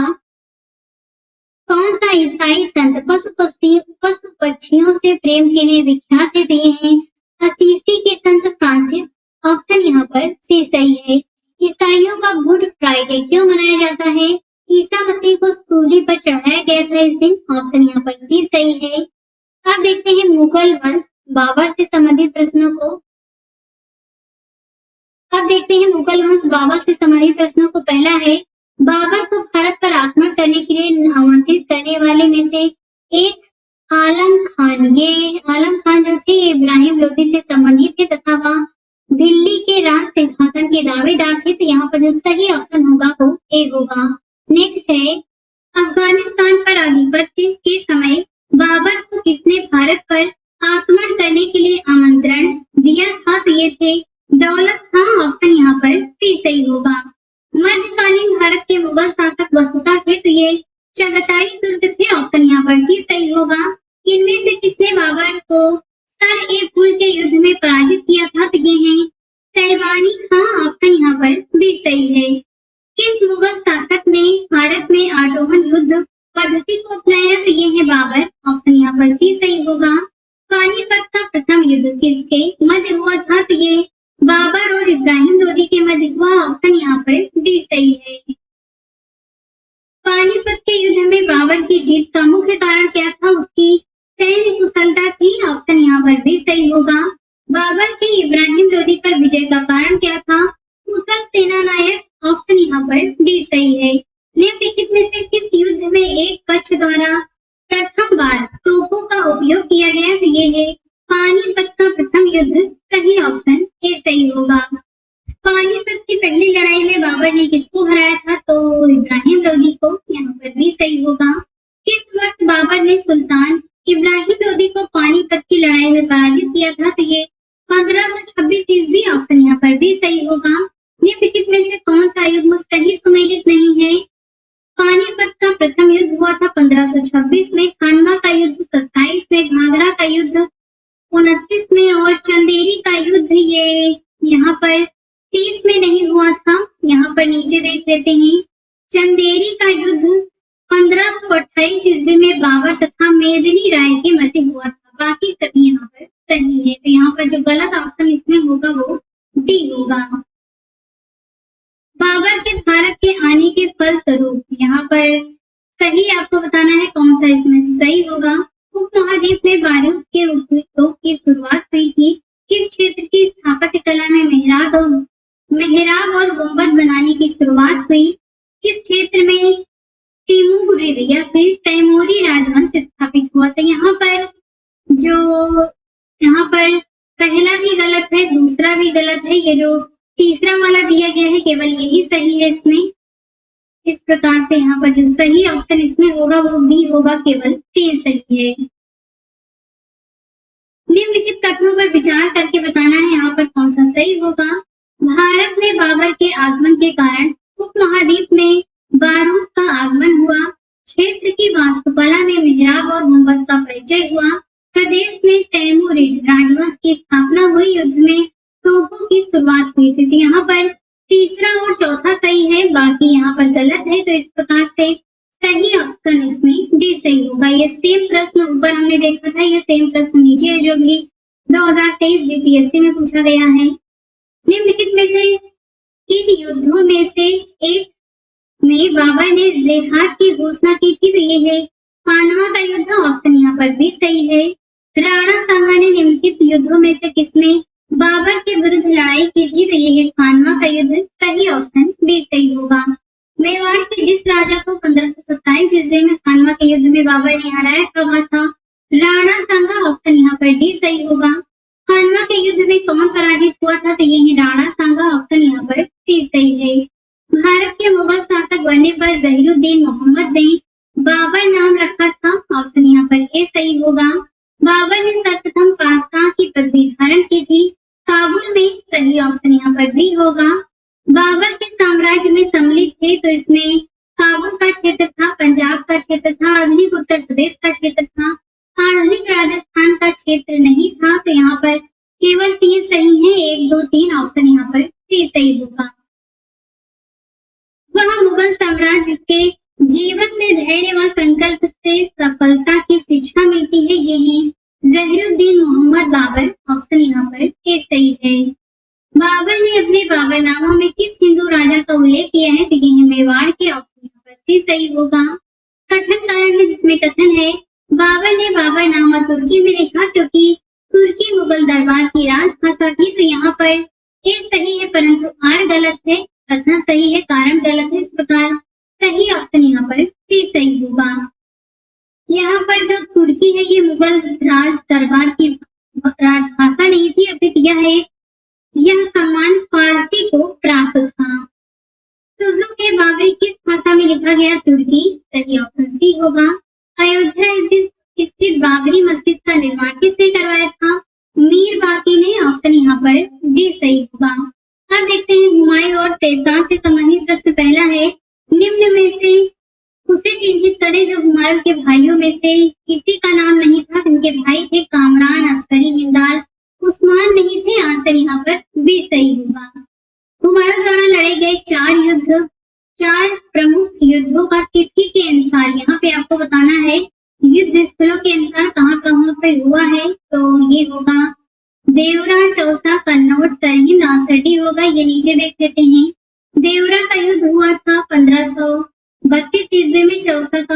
कौन सा ईसाई संत पशु पक्षियों से प्रेम के लिए विख्यात है? दिए हैं असीसी के संत फ्रांसिस। ऑप्शन यहाँ पर सी सही है। ईसाइयों का गुड फ्राइडे क्यों मनाया जाता है? ईसा मसीह को सूली पर चढ़ाया गया था इस दिन। ऑप्शन यहाँ पर सी सही है। अब देखते हैं मुगल वंश बाबर से संबंधित प्रश्नों को। पहला है बाबर को भारत पर आक्रमण करने के लिए आमंत्रित करने वाले में से एक आलम खान। ये आलम खान जो थे ये इब्राहिम लोदी से संबंधित थे तथा वह दिल्ली के राज सिंहासन के दावेदार थे। तो यहाँ पर जो सही ऑप्शन होगा वो ए होगा। नेक्स्ट है अफगानिस्तान पर आधिपत्य के समय बाबर को किसने भारत पर आक्रमण करने के लिए आमंत्रण दिया था? तो ये थे दौलत खां। ऑप्शन यहाँ पर सी सही होगा। मध्यकालीन भारत के मुगल शासक वसुता थे, तो ये चगताई तुर्क थे। ऑप्शन यहाँ पर सी सही होगा। इनमें से किसने बाबर को सर-ए-फूल के युद्ध में पराजित किया था? तो ये है सैबानी खां। ऑप्शन यहाँ पर बी सही है। किस मुगल शासक ने भारत में ऑटोमन युद्ध पद्धति को अपनाया? तो ये है बाबर। ऑप्शन यहाँ पर सी सही होगा। पानीपत का प्रथम युद्ध किसके मध्य हुआ था? तो ये बाबर और इब्राहिम लोदी के मध्य हुआ। ऑप्शन यहाँ पर डी सही है। पानीपत के युद्ध में बाबर की जीत का मुख्य कारण क्या था? उसकी सैन्य कुशलता थी। ऑप्शन यहाँ पर भी सही होगा। बाबर की इब्राहिम लोदी पर विजय का कारण क्या था? कुशल सेना नायक। ऑप्शन यहाँ पर डी सही है। निम्नलिखित में से किस युद्ध में एक पक्ष द्वारा प्रथम बार तोपों का उपयोग किया गया? तो ये है पानीपत का प्रथम युद्ध। सही ऑप्शन ए सही होगा। पानीपत की पहली लड़ाई में बाबर ने किसको हराया था? तो इब्राहिम लोदी को। यहाँ पर भी सही होगा। किस वर्ष बाबर ने सुल्तान इब्राहिम लोदी को पानीपत की लड़ाई में पराजित किया था? तो ये 1526 ईस्वी। ऑप्शन यहाँ पर भी सही होगा। निम्नलिखित में से कौन सा युद्ध सही सुमेलित नहीं है? पानीपत का प्रथम युद्ध हुआ था 1526 में, खानवा का युद्ध 27 में, घाघरा का युद्ध 29 में और चंदेरी का युद्ध ये यहाँ पर 30 में नहीं हुआ था। यहाँ पर नीचे देख लेते हैं। चंदेरी का युद्ध 1528 ईस्वी में बाबर तथा मेदिनी राय के मध्य हुआ था। बाकी सभी यहाँ पर सही है। तो यहाँ पर जो गलत ऑप्शन इसमें होगा वो डी होगा। बाबर के भारत के आने के फलस्वरूप यहाँ पर सही आपको बताना है कौन सा इसमें सही होगा। उपमहाद्वीप में बारूद के उपयोग की शुरुआत हुई थी। किस क्षेत्र की स्थापत्य कला में मेहराब और गुंबद बनाने की शुरुआत हुई? किस क्षेत्र में तिमुरिद या फिर तैमूरी राजवंश स्थापित हुआ? तो यहाँ पर पहला भी गलत है, दूसरा भी गलत है। ये जो तीसरा वाला दिया गया है केवल यही सही है इसमें। इस प्रकार से यहाँ पर जो सही ऑप्शन इसमें होगा वो बी होगा, केवल 3 सही है। निम्नलिखित कथनों पर विचार करके बताना है यहाँ पर कौन सा सही होगा। भारत में बाबर के आगमन के कारण उपमहाद्वीप में बारूद का आगमन हुआ। क्षेत्र की वास्तुकला में मेहराब और गुंबद का परिचय हुआ। प्रदेश में तैमूरिड राजवंश की स्थापना हुई। युद्ध में तोपों की शुरुआत हुई थी। तो यहाँ पर तीसरा और चौथा सही है, बाकी यहाँ पर गलत है। तो इस प्रकार से सही ऑप्शन इसमें डी सही होगा। ये सेम प्रश्न ऊपर हमने देखा था, ये सेम प्रश्न नीचे है जो भी 2023 बीपीएससी में पूछा गया है। निम्नलिखित में से इन युद्धों में से एक में बाबर ने जिहाद की घोषणा की थी। तो ये है खानवा का युद्ध, ऑप्शन यहाँ पर भी सही है। राणा सांगा ने निम्नलिखित युद्धों में से किसमें बाबर के विरुद्ध लड़ाई की थी। तो ये है खानवा का युद्ध, सही ऑप्शन बी सही होगा। मेवाड़ के जिस राजा को 1527 ईस्वी में खानवा के युद्ध में बाबर ने हराया था वह था राणा सांगा, ऑप्शन यहाँ पर डी सही होगा। खानवा के युद्ध में कौन पराजित हुआ था। तो ये है राणा सांगा, ऑप्शन यहाँ पर सी सही है। भारत के मुगल शासक बनने पर जहीरुद्दीन मोहम्मद ने बाबर नाम रखा था, ऑप्शन यहाँ पर ए सही होगा। बाबर ने सर्वप्रथम पातशाह की पदवी धारण की थी काबुल में, सही ऑप्शन यहाँ पर भी होगा। बाबर के साम्राज्य में सम्मिलित थे। तो इसमें काबुल का क्षेत्र था, पंजाब का क्षेत्र था, आधुनिक उत्तर प्रदेश का क्षेत्र था, आधुनिक राजस्थान का क्षेत्र नहीं था। तो यहाँ पर केवल 3 सही है, 1, 2, 3 ऑप्शन यहाँ पर सी सही होगा। वह मुगल सम्राट जिसके जीवन से धैर्य व संकल्प से सफलता की शिक्षा मिलती है, ये है जहीरुद्दीन मोहम्मद बाबर, ऑप्शन यहाँ पर ए सही है। बाबर ने अपने बाबरनामा में किस हिंदू राजा का उल्लेख किया है। तो ये है मेवाड़ के, ऑप्शन यहाँ पर सी सही होगा। कथन कारण है जिसमें कथन है बाबर ने बाबरनामा तुर्की में लिखा क्योंकि तुर्की मुगल दरबार की राजभाषा थी। तो यहाँ पर ए सही है परंतु आर गलत है, कथन सही है कारण गलत है। इस प्रकार सही ऑप्शन यहाँ पर सी सही होगा। यहाँ पर जो तुर्की है ये मुगल राज दरबार की राजभाषा नहीं थी, अपितु यह सम्मान फारसी को प्राप्त था। तुजु के बाबरी किस भाषा में लिखा गया। तुर्की, सही ऑप्शन सी होगा। अयोध्या स्थित बाबरी मस्जिद का निर्माण किसने करवाया था। मीर बाकी ने, ऑप्शन यहाँ पर डी सही होगा। अब देखते हैं हुमायूं और शेरशाह से संबंधित प्रश्न। पहला है निम्न में से उसे चिन्हित करें जो हुमायूं के भाइयों में से किसी का नाम नहीं था। उनके भाई थे कामरान, अस्करी, हिंदाल, उस्मान नहीं थे, आंसर यहाँ पर बी सही होगा। हुमायूं द्वारा लड़े गए 4 प्रमुख युद्धों का तिथि के अनुसार यहाँ पे आपको बताना है, युद्ध स्थलों के अनुसार कहाँ कहाँ पे हुआ है। तो ये होगा देवरा, चौसा, कन्नौज, सरहिंद, आंसर डी होगा। ये नीचे देख लेते हैं। देवरा का युद्ध हुआ था 1532 ईस्वी में, चौसा का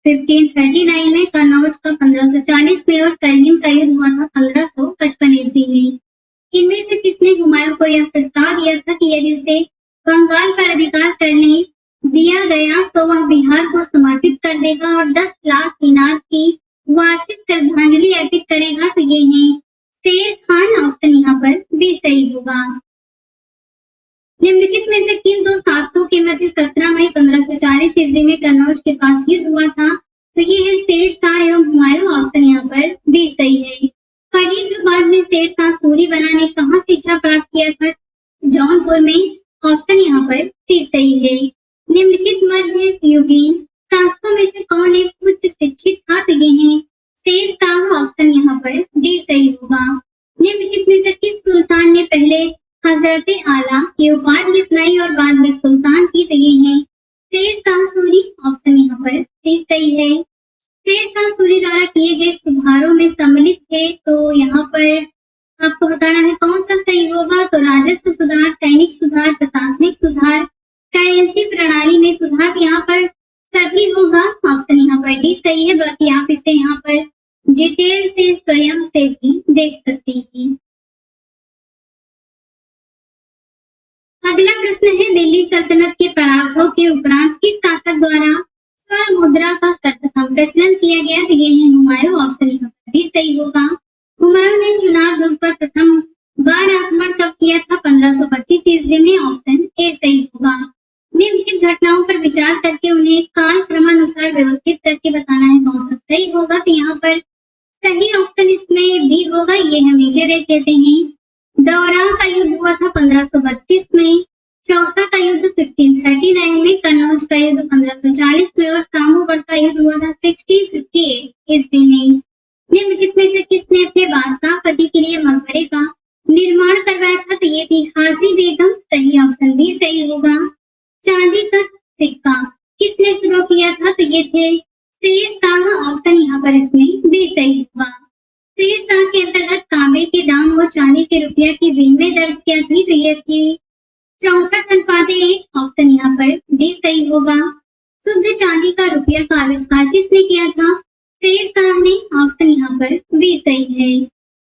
1539 में, कन्नौज का 1540 में और सरहिंद का युद्ध हुआ था 1555 ईस्वी में। इनमें से किसने हुमायूं को यह प्रस्ताव दिया था कि यदि उसे बंगाल पर अधिकार करने दिया गया तो वह बिहार को समर्पित कर देगा और 10 लाख दिनार की वार्षिक श्रद्धांजलि अर्पित करेगा। तो ये है शेर खान, ऑप्शन यहाँ पर भी सही होगा। निम्नलिखित में से किन 2 शासकों के मध्य 17 मई 1540 ईस्वी में कन्नौज के पास युद्ध हुआ था। तो ये है शेर शाह एवं हुमायूं, ऑप्शन यहाँ पर भी सही है। फरीद जो बाद में शेर शाह सूरी बना ने कहाँ शिक्षा प्राप्त किया था। जौनपुर में, ऑप्शन यहाँ पर सी सही है। निम्नलिखित मध्य युगीन शासकों में से कौन एक उच्च शिक्षित था। तो ये है शेर शाह, ऑप्शन यहाँ पर डी सही होगा। निम्नलिखित में से किस सुल्तान ने पहले हजरत आला की उपाधि अपनाई और बाद में सुल्तान की। तो ये है शेर शाह सूरी, ऑप्शन यहाँ पर सी सही है। शेर शाह सूरी द्वारा किए गए सुधारों में सम्मिलित थे। तो यहाँ पर आपको बताना है कौन सा सही होगा। तो राजस्व सुधार, सैनिक सुधार, प्रशासनिक सुधार, करेंसी प्रणाली में सुधार, यहाँ पर सभी होगा, ऑप्शन यहाँ पर डी सही है। बाकी आप इसे यहाँ पर डिटेल से स्वयं से भी देख सकते हैं। अगला प्रश्न है दिल्ली सल्तनत के पराभव के उपरांत किस शासक द्वारा स्वर्ण मुद्रा का सर्वप्रथम प्रचलन किया गया। तो ये है हुमायूं, ऑप्शन यहाँ पर भी सही होगा। हुमायूं ने चुनार दुर्ग पर प्रथम बार आक्रमण कब किया था। 1532 ईस्वी में, ऑप्शन ए सही होगा। निम्नलिखित घटनाओं पर विचार करके उन्हें काल क्रमानुसार व्यवस्थित करके बताना है कौन सा सही होगा। तो यहाँ पर सही ऑप्शन इसमें बी होगा, ये हम नीचे देख लेते हैं। दौरा का युद्ध हुआ था 1532 में, चौसा का युद्ध 1539 में, कन्नौज का युद्ध 1540 में और सामोगढ़ का युद्ध हुआ था 1658 ईस्वी में। निम्नलिखित में से किसने अपने बादशाह पति के लिए मकबरे का निर्माण करवाया था? तो ये थी हाजी बेगम, सही ऑप्शन बी सही होगा। चांदी का सिक्का किसने शुरू किया था? तो ये थे शेर शाह, ऑप्शन यहाँ पर इसमें बी सही होगा। शेर शाह के अंतर्गत तांबे के दाम और चांदी के रुपया की विनिमय दर क्या थी? तो ये थी 64:1, ऑप्शन यहाँ पर डी सही होगा। शुद्ध चांदी का रुपया का आविष्कार किसने किया था? शेर शाह ने, ऑप्शन यहाँ पर बी सही है।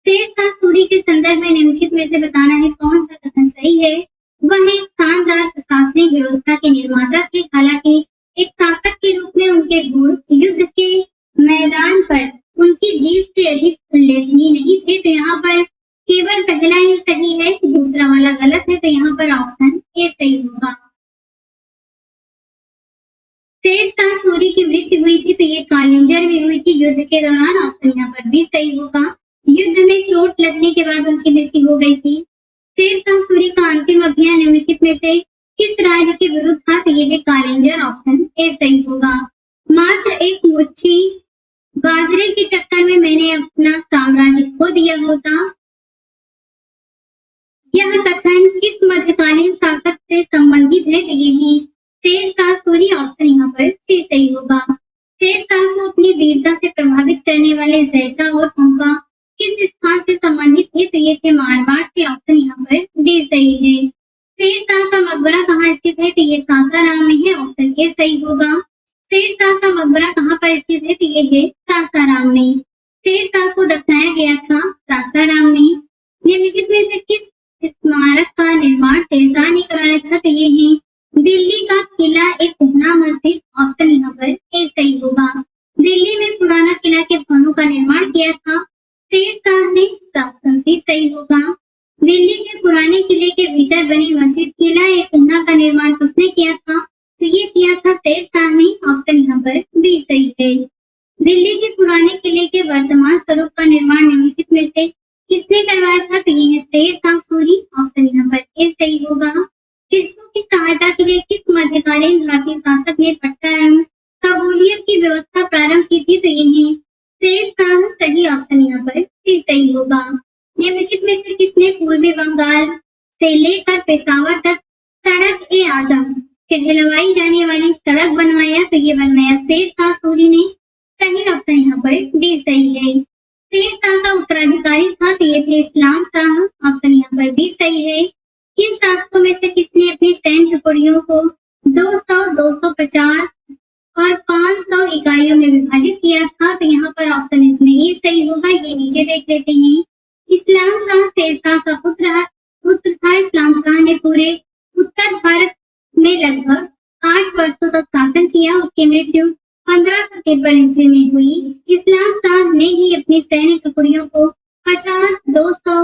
शेर शाह सूरी के संदर्भ में निम्नलिखित में से बताना है कौन सा कथन सही है। वह एक शानदार प्रशासनिक व्यवस्था के निर्माता थे, हालांकि एक शासक के रूप में उनके गुण युद्ध के मैदान पर उनकी जीत से अधिक उल्लेखनीय नहीं थे। तो यहाँ पर केवल पहला ही सही है, दूसरा वाला गलत है। तो यहाँ पर ऑप्शन ए सही होगा। शेर शाह सूरी की मृत्यु हुई थी, तो ये कालिंजर में हुई थी युद्ध के दौरान, ऑप्शन यहाँ पर भी सही होगा। युद्ध में चोट लगने के बाद उनकी मृत्यु हो गई थी। शेर शाह सूरी का अंतिम अभियान निम्नलिखित में से किस राज्य के विरुद्ध था? तो ये है कालिंजर, ऑप्शन ए सही होगा। मात्र एक मुट्ठी बाजरे के चक्कर में मैंने अपना साम्राज्य खो दिया होता, यह कथन किस मध्यकालीन शासक से संबंधित है? तो यही शेर शाह सूरी, ऑप्शन यहाँ पर सी सही होगा। शेर शाह को अपनी वीरता से प्रभावित करने वाले जैता और पंपा किस स्थान से संबंधित थे? तो ये थे मारवाड़ से, ऑप्शन यहाँ पर डी सही है। शेर शाह का मकबरा कहाँ स्थित है? तो ये सासाराम में है, ऑप्शन ए सही होगा। शेर शाह का मकबरा कहाँ पर स्थित है? तो ये है सासाराम में। शेर शाह को दफनाया गया था सासाराम में। निम्नलिखित में से किस स्मारक का निर्माण शेर शाह ने कराया था? तो ये है दिल्ली का किला एक पुराना मस्जिद, ऑप्शन यहाँ पर ए सही होगा। दिल्ली में पुराना किला के भवनों का निर्माण किया था शेर शाह ने, ऑप्शन सी सही होगा। दिल्ली के पुराने किले के भीतर बनी मस्जिद किला एक पुराना का निर्माण किसने किया था? तो ये किया था शेर शाह ने, ऑप्शन यहाँ पर बी सही है। दिल्ली के पुराने किले के वर्तमान स्वरूप का निर्माण निम्नलिखित में से किसने करवाया था? तो ये है शेर शाह सूरी, ऑप्शन यहाँ पर ए सही होगा। कृषकों की सहायता के लिए किस मध्यकालीन भारतीय शासक ने पट्टा एवं कबूलियत की व्यवस्था प्रारंभ की थी? तो ये है शेर शाह, सही ऑप्शन यहाँ पर सी सही होगा। निम्नलिखित में से किसने पूर्वी बंगाल से लेकर पेशावर तक सड़क ए आजम कहलवाई जाने वाली सड़क बनवाया? तो ये बनवाया शेर शाह सूरी ने, सही ऑप्शन यहाँ पर डी सही है। शेर शाह का उत्तराधिकारी था, तो ये थे इस्लाम शाह, ऑप्शन यहाँ पर बी सही है। किन शासकों में से किसने अपनी सैन्य टुकड़ियों को 200, 250 और 500 इकाइयों में विभाजित किया था? तो यहाँ पर ऑप्शन इसमें ये सही होगा, ये नीचे देख लेते हैं। इस्लाम शाह शेर शाह का पुत्र था। इस्लाम शाह ने पूरे उत्तर भारत में लगभग 8 वर्षों तक शासन किया। उसकी मृत्यु 1553 ईस्वी में हुई। इस्लाम शाह ने ही अपनी सैन्य टुकड़ियों को 50, 200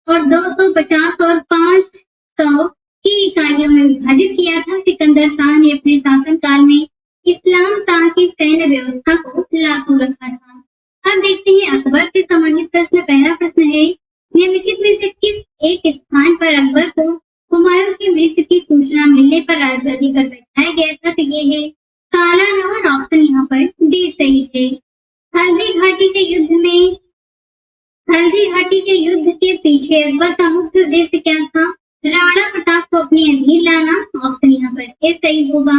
और 250 और 500 की इकाइयों में विभाजित किया था। सिकंदर शाह ने अपने शासन काल में इस्लाम शाह की सैन्य व्यवस्था को लागू रखा था। अब देखते हैं अकबर से संबंधित प्रश्न। पहला प्रश्न है, निम्नलिखित में से किस एक स्थान पर अकबर को हुमायूं की मृत्यु की सूचना मिलने पर राजगद्दी पर बैठाया गया था? तो ये है काला नौर, ऑप्शन यहाँ पर डी सही है। हल्दी घाटी के युद्ध के पीछे अकबर का मुख्य उद्देश्य क्या था? राणा प्रताप को अपने अधीन लाना, ऑप्शन यहाँ पर ए सही होगा।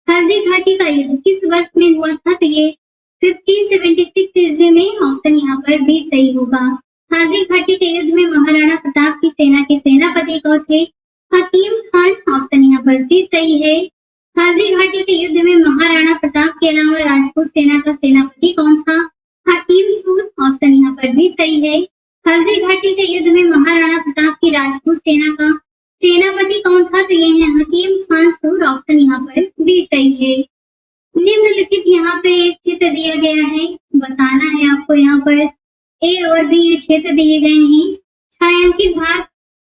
हल्दी घाटी का युद्ध किस वर्ष में हुआ था? तो ये 1576 ईस्वी में, ऑप्शन यहाँ पर बी सही होगा। हल्दी घाटी के युद्ध में महाराणा प्रताप की सेना के सेनापति कौन थे? हकीम खान, ऑप्शन यहाँ पर सी सही है। हल्दी घाटी के युद्ध में महाराणा प्रताप के अलावा राजपूत सेना का सेनापति कौन था? हकीम सूर, ऑप्शन यहाँ पर भी सही है। हल्दी घाटी के युद्ध में महाराणा प्रताप की राजपूत सेना का सेनापति कौन था? तो ये है हकीम खान सूर, ऑप्शन यहाँ पर भी सही है। निम्नलिखित यहाँ पे एक चित्र दिया गया है, बताना है आपको। यहाँ पर ए और बी ये क्षेत्र दिए गए हैं। छायांकित भाग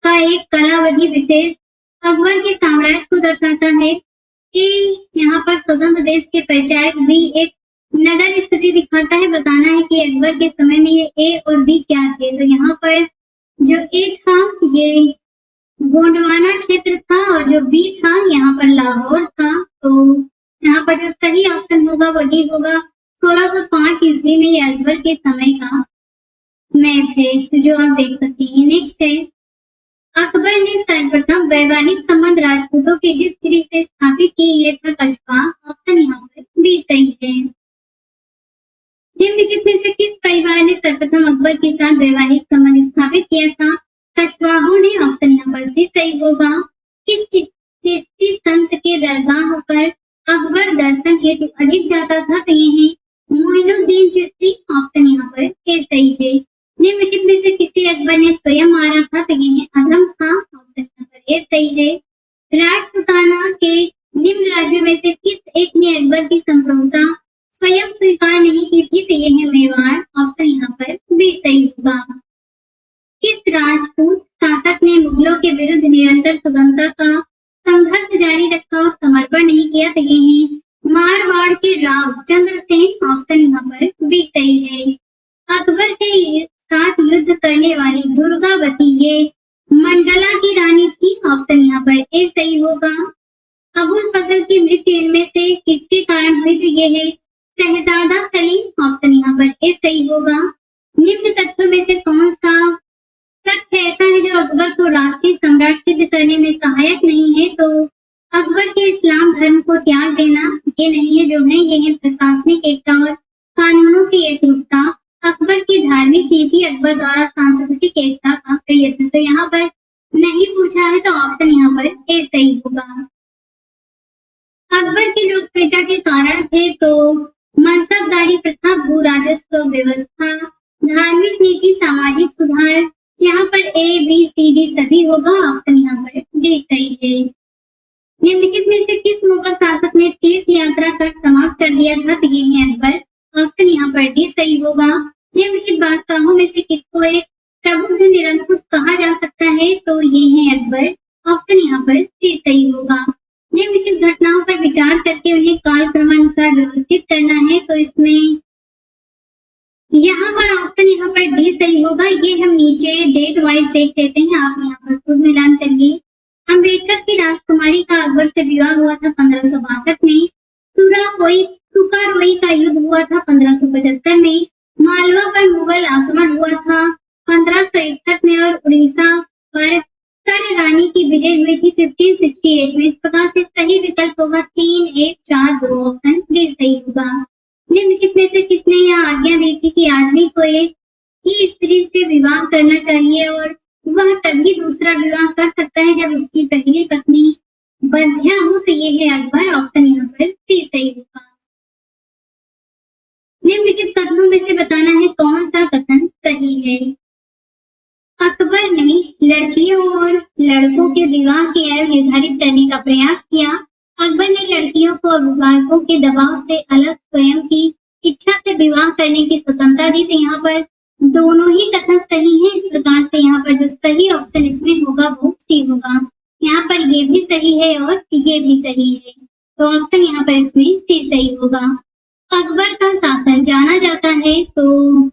का एक कलावधि विशेष अकबर के साम्राज्य को दर्शाता है। कि यहाँ पर स्वतंत्र देश के पंचायत भी एक नगर स्थिति दिखाता है, बताना है कि अकबर के समय में ये ए और बी क्या थे। तो यहाँ पर जो ए था ये गोंडवाना क्षेत्र था और जो बी था यहाँ पर लाहौर था। तो यहाँ पर जो सही ऑप्शन होगा वो डी होगा। 1605 ईस्वी में ये अकबर के समय का मैप है जो आप देख सकते हैं। नेक्स्ट है, अकबर ने सर्वप्रथम वैवाहिक संबंध राजपूतों के जिस स्त्री से स्थापित की ये था कछवा। ऑप्शन यहाँ पर बी सही है। निम्नलिखित में से किस परिवार ने सर्वप्रथम अकबर के साथ वैवाहिक संबंध स्थापित किया था? कछवाहों ने। ऑप्शन यहाँ पर सी सही होगा। किस चिश्ती संत के दरगाह पर अकबर दर्शन हेतु अधिक जाता था? तो ये है मोइनुद्दीन चिश्ती। ऑप्शन यहाँ पर ए सही है। निम्नलिखित में से किसे अकबर ने स्वयं मारा था? तो ये है अधम खां। ऑप्शन यहाँ पर ए सही है। राजपूताना के निम्न राज्यों में से किस एक ने अकबर की संप्रभुता स्वयं स्वीकार नहीं की थी? तो ये है मेवाड़। ऑप्शन यहाँ पर बी सही होगा। किस राजपूत शासक ने मुगलों के विरुद्ध निरंतर स्वतंत्रता का संघर्ष जारी रखा और समर्पण नहीं किया? तो ये है मारवाड़ के राव चंद्रसेन। ऑप्शन यहाँ पर बी सही है। अकबर के साथ युद्ध करने वाली दुर्गावती ये मंडला की रानी थी। ऑप्शन यहाँ पर ए सही होगा। अबुल फजल की मृत्यु इनमें से किसके कारण हुई? तो ये है शहजादा सलीम। ऑप्शन यहाँ पर ए सही होगा। निम्न तथ्यों में से कौन सा तथ्य ऐसा है जो अकबर को राष्ट्रीय सम्राट सिद्ध करने में सहायक नहीं है? तो अकबर के इस्लाम धर्म को त्याग देना ये नहीं है। जो है ये है प्रशासनिक एकता और कानूनों की एकरूपता। अकबर की धार्मिक नीति, अकबर द्वारा सांस्कृतिक एकता का प्रयत्न। तो यहाँ पर नहीं पूछा है तो ऑप्शन यहाँ पर ए सही होगा। अकबर की लोकप्रियता के कारण थे तो मनसबदारी प्रथा, भू राजस्व व्यवस्था, धार्मिक नीति, सामाजिक सुधार। यहाँ पर ए बी सी डी सभी होगा। ऑप्शन यहाँ पर डी सही है। निम्नलिखित में से किस मुगल शासक ने तीर्थ यात्रा कर समाप्त कर दिया था? तो ये है अकबर। ऑप्शन यहाँ पर डी सही होगा। निम्नलिखित बादशाहों में से किसको एक प्रबुद्ध निरंकुश कहा जा सकता है? तो ये है अकबर। ऑप्शन यहाँ पर सी सही होगा। निम्नलिखित घटनाओं पर विचार करके उन्हें काल क्रमानुसार व्यवस्थित करना है। तो इसमें यहाँ पर ऑप्शन यहाँ पर डी सही होगा। ये हम नीचे डेट वाइज देख लेते हैं, आप यहाँ पर खुद मिलान करिए। अम्बेडकर की राजकुमारी का अकबर से विवाह हुआ था 1562 में। तुकारोई का युद्ध हुआ था 1575 में। मालवा पर मुगल आक्रमण हुआ था 1561 में और उड़ीसा पर कर रानी की विजय हुई थी 1568 में। इस प्रकार से सही विकल्प होगा 3, 1, 4, 2। ऑप्शन डी सही होगा। निम्नलिखित में से किसने यह आज्ञा दी थी कि आदमी को एक ही स्त्री से विवाह करना चाहिए और वह तभी दूसरा विवाह कर सकता है जब उसकी पहली पत्नी बंध्या हो? तो ये है अकबर। ऑप्शन यहाँ पर सी सही होगा। निम्नलिखित कथनों में से बताना है कौन सा कथन सही है। अकबर ने लड़कियों और लड़कों के विवाह की आयु निर्धारित करने का प्रयास किया। अकबर ने लड़कियों को अभिभावकों के दबाव से अलग स्वयं की इच्छा से विवाह करने की स्वतंत्रता दी। तो यहाँ पर दोनों ही कथन सही हैं। इस प्रकार से यहाँ पर जो सही ऑप्शन इसमें होगा वो सी होगा। यहाँ पर ये भी सही है और ये भी सही है, तो ऑप्शन यहाँ पर इसमें सी सही होगा। अकबर का शासन जाना जाता है, तो